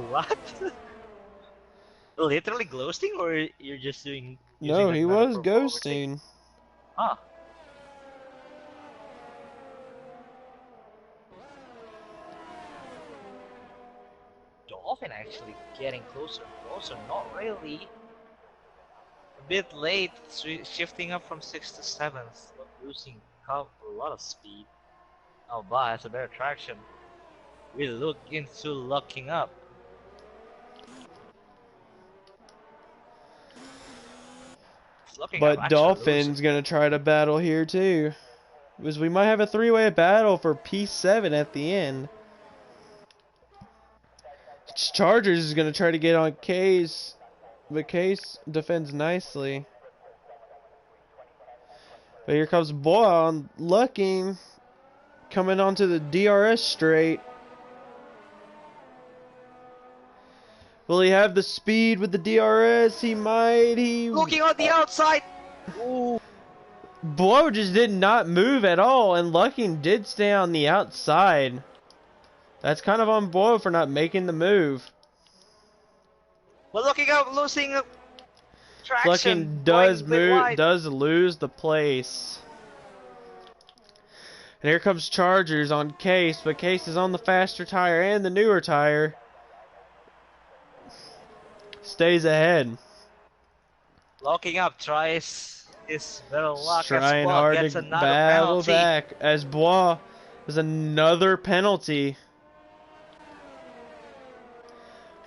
What? Literally ghosting, or you're just using No, that he was metaphor for overtaking? ghosting. Huh. Dolphin actually getting closer and closer. Not really. A bit late, shifting up from 6th to 7th, but losing a lot of speed. Oh, but has a better traction. We look into locking up. Locking up But actually losing. Dolphin's gonna try to battle here too. Because we might have a three-way battle for P7 at the end. Chargers is gonna try to get on Case, but Case defends nicely. But here comes Boy on Lucking, coming onto the DRS straight. Will he have the speed with the DRS? He might. Looking on the outside. Ooh. Blow just did not move at all, and Lucking did stay on the outside. That's kind of on Blow for not making the move. We're looking out, losing traction. Lucking does move, does lose the place. And here comes Chargers on Case, but Case is on the faster tire and the newer tire. Stays ahead. Locking up, tries His better He's luck as trying Bois hard gets to another battle penalty. back as Bois has another penalty.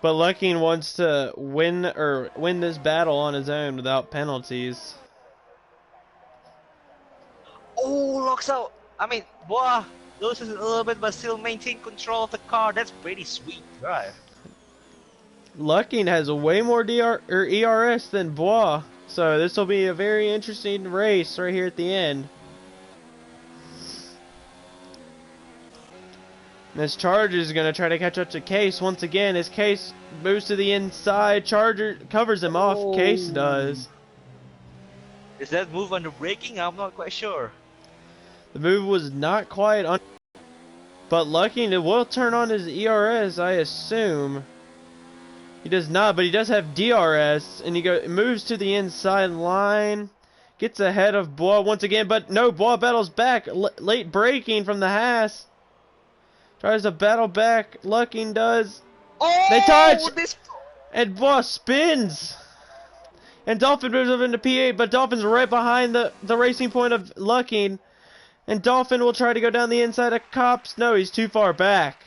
But Lucking wants to win this battle on his own without penalties. Oh, locks out. I mean, Bois loses a little bit, but still maintain control of the car. That's pretty sweet drive. Lucking has way more ERS than Bois, so this will be a very interesting race right here at the end. And this Charger is going to try to catch up to Case once again. As Case moves to the inside, Charger covers him off. Case does. Is that move under braking? I'm not quite sure. The move was not quite on, but Lucking will turn on his ERS, I assume. He does not, but he does have DRS, and he moves to the inside line, gets ahead of Bois once again, but no, Bois battles back. Late braking from the Haas. Tries to battle back. Lucking does. Oh, They touch! this. And Bois spins! And Dolphin moves up into P8, but Dolphin's right behind the racing point of Lucking. And Dolphin will try to go down the inside of Cops. No, he's too far back.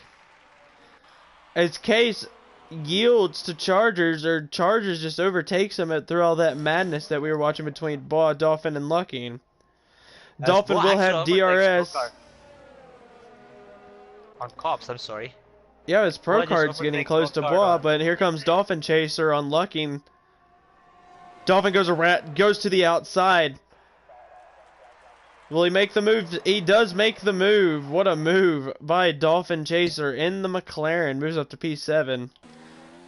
As Case yields to Chargers, or Chargers just overtakes him through all that madness that we were watching between Bois, Dolphin, and Lucking. Dolphin will have DRS. On Cops, I'm sorry. Yeah, his pro Bois just card's getting overtakes close to Pro Bois, card. but here comes Dolphin Chaser on Lucking. Dolphin goes to the outside. Will he make the move? He does make the move. What a move by Dolphin Chaser in the McLaren. Moves up to P7. And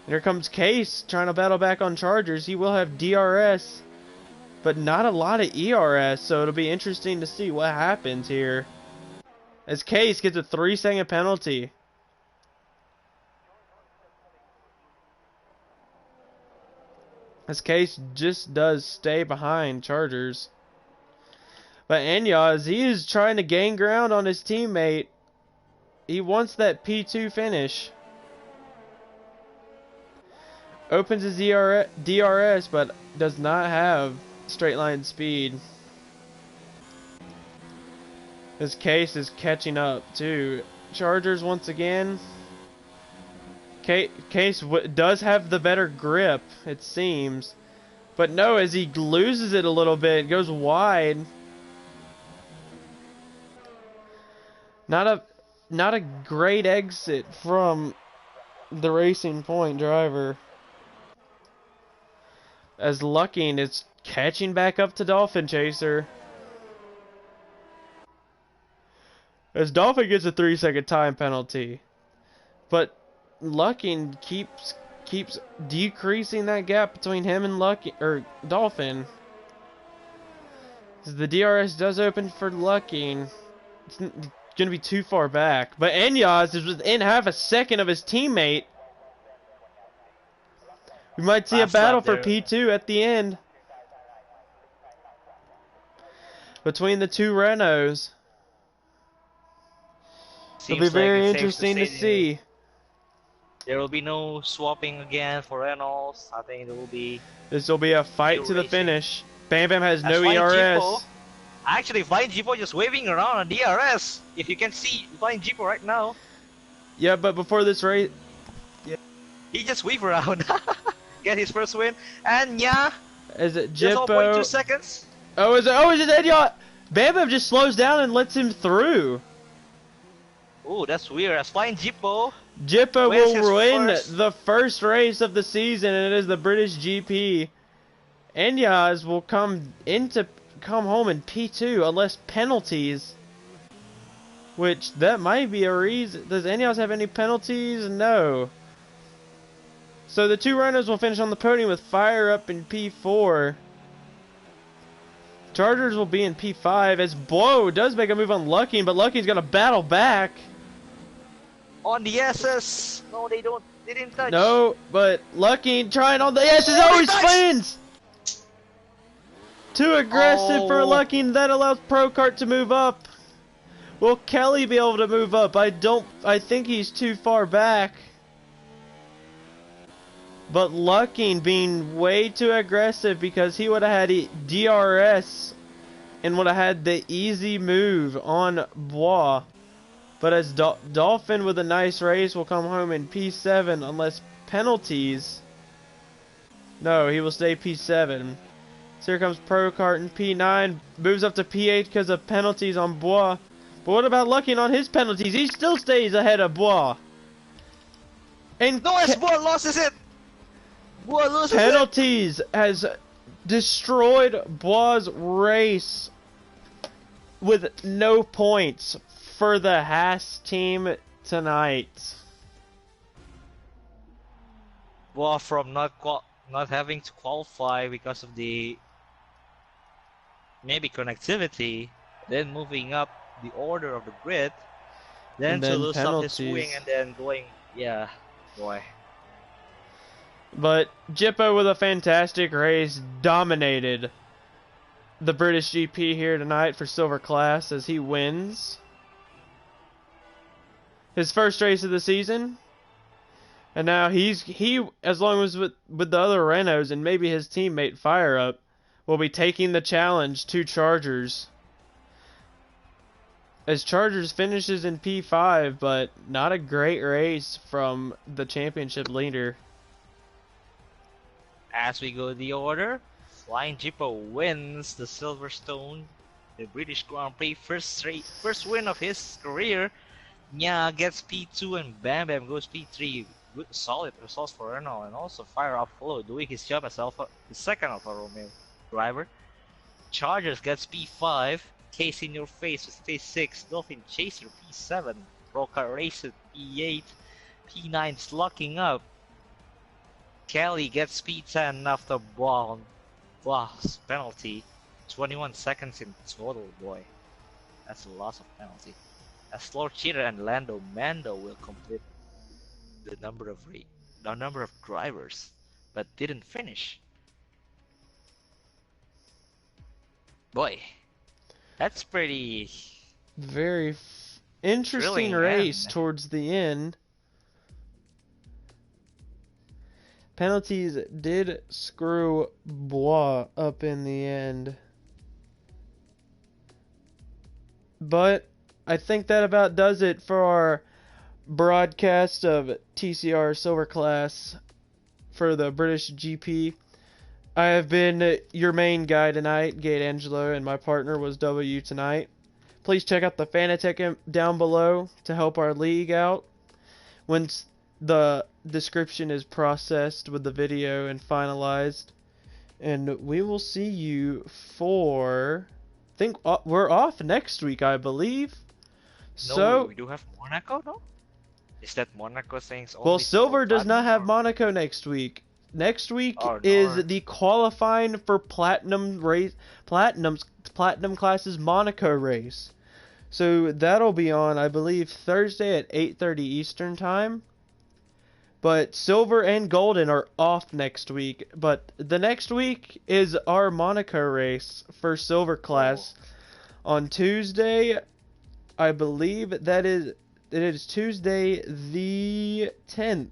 here comes Case trying to battle back on Chargers. He will have DRS, but not a lot of ERS, so it'll be interesting to see what happens here. As Case gets a 3-second penalty. As Case just does stay behind Chargers. But Enyaz, he is trying to gain ground on his teammate. He wants that P2 finish. Opens his DRS, but does not have straight line speed. His Case is catching up too. Chargers once again. Case does have the better grip, it seems. But no, as he loses it a little bit, goes wide. Not a great exit from the Racing Point driver. As Lucking is catching back up to Dolphin Chaser. As Dolphin gets a 3-second time penalty. But Lucking keeps decreasing that gap between him and Dolphin. As the DRS does open for Lucking. It's going to be too far back. But Enyaz is within half a second of his teammate. We might see a battle for P2 at the end. Between the two Renaults. It'll be very interesting to see. There will be no swapping again for Reynolds. I think it will be... This will be a fight to the finish. Bam Bam has no ERS. Actually, Flying Jeepo just waving around on DRS. If you can see Flying Jeepo right now. Yeah, but before this race... Yeah. He just waved around. Get his first win. And yeah. Is it Just Jippo? 0.2 seconds. Oh, is it Enyaz? Bam Bam just slows down and lets him through. Ooh, that's weird. As Flying Jeepo. Jippo will win the first race of the season, and it is the British GP. Enyaz will come home in P2 unless penalties. Which that might be a reason. Does Enyaz have any penalties? No. So the two runners will finish on the podium with Fire up in P4. Chargers will be in P5 as Blow does make a move on Lucking, but Lucking's gonna battle back. On the SS. No, they don't. They didn't touch. No, but Lucking trying on the SS. Oh, he spins! Too aggressive for Lucking. That allows Pro Kart to move up. Will Kelly be able to move up? I think he's too far back. But Lucking being way too aggressive because he would have had DRS and would have had the easy move on Bois. But as Dolphin with a nice race will come home in P7 unless penalties. No, he will stay P7. So here comes Pro Kart in P9. Moves up to P8 because of penalties on Bois. But what about Lucking on his penalties? He still stays ahead of Bois. And No, it's Boa loses it! Boa loses it! penalties has destroyed Bois' race with no points for the Haas team tonight. Boa from not having to qualify because of the maybe connectivity, then moving up the order of the grid, then And to then lose up his penalties. wing and then going, yeah, boy. But Jippo with a fantastic race dominated the British GP here tonight for Silver Class as he wins his first race of the season. And now he as long as with the other Renaults and maybe his teammate Fire Up will be taking the challenge to Chargers. As Chargers finishes in P5, but not a great race from the championship leader. As we go to the order, Flying Jippo wins the Silverstone, the British Grand Prix first win of his career. Nya gets P2 and Bam Bam goes P3. Good solid results for Renault, and also Fire Up Flow doing his job as his second Alfa Romeo driver. Chargers gets P5. Case in your face with P6. Dolphin Chaser P7. Roca Racer P8. P9's locking up. Kelly gets P10 after Bois penalty. 21 seconds in total, boy. That's a loss of penalty. As Lord Cheater and Lando Mando will complete the number of drivers, but didn't finish. Boy, that's pretty Very interesting thrilling race end. towards the end. Penalties did screw Bois up in the end. But I think that about does it for our broadcast of TCR Silver Class for the British GP. I have been your main guy tonight, Gate Angelo, and my partner was W tonight. Please check out the Fanatec down below to help our league out. Once the description is processed with the video and finalized. And we will see you for... I think we're off next week, I believe. No, So... we do have Monaco, no? Is that Monaco things only Well, Silver for does not Platinum, have or? Monaco next week. Next week Oh, is no. the qualifying for Platinum race, Platinum class's Monaco race. So that'll be on, I believe, Thursday at 8:30 Eastern time. But Silver and Golden are off next week. But the next week is our Monaco race for Silver class on Tuesday. I believe it is Tuesday the 10th.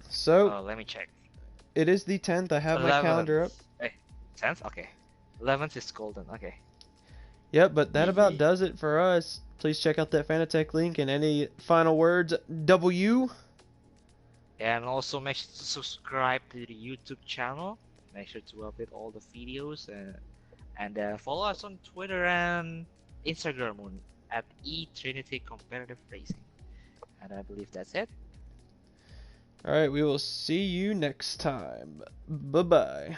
So Let me check. it is the 10th. I have my calendar up. Hey, 10th? Okay. 11th is Golden. Okay. Yep, but that about Yeah. does it for us. Please check out that Fanatec link. And any final words, W? And also make sure to subscribe to the YouTube channel. Make sure to update all the videos and follow us on Twitter and Instagram at eTrinity Competitive Racing. And I believe that's it. Alright, we will see you next time. Bye-bye.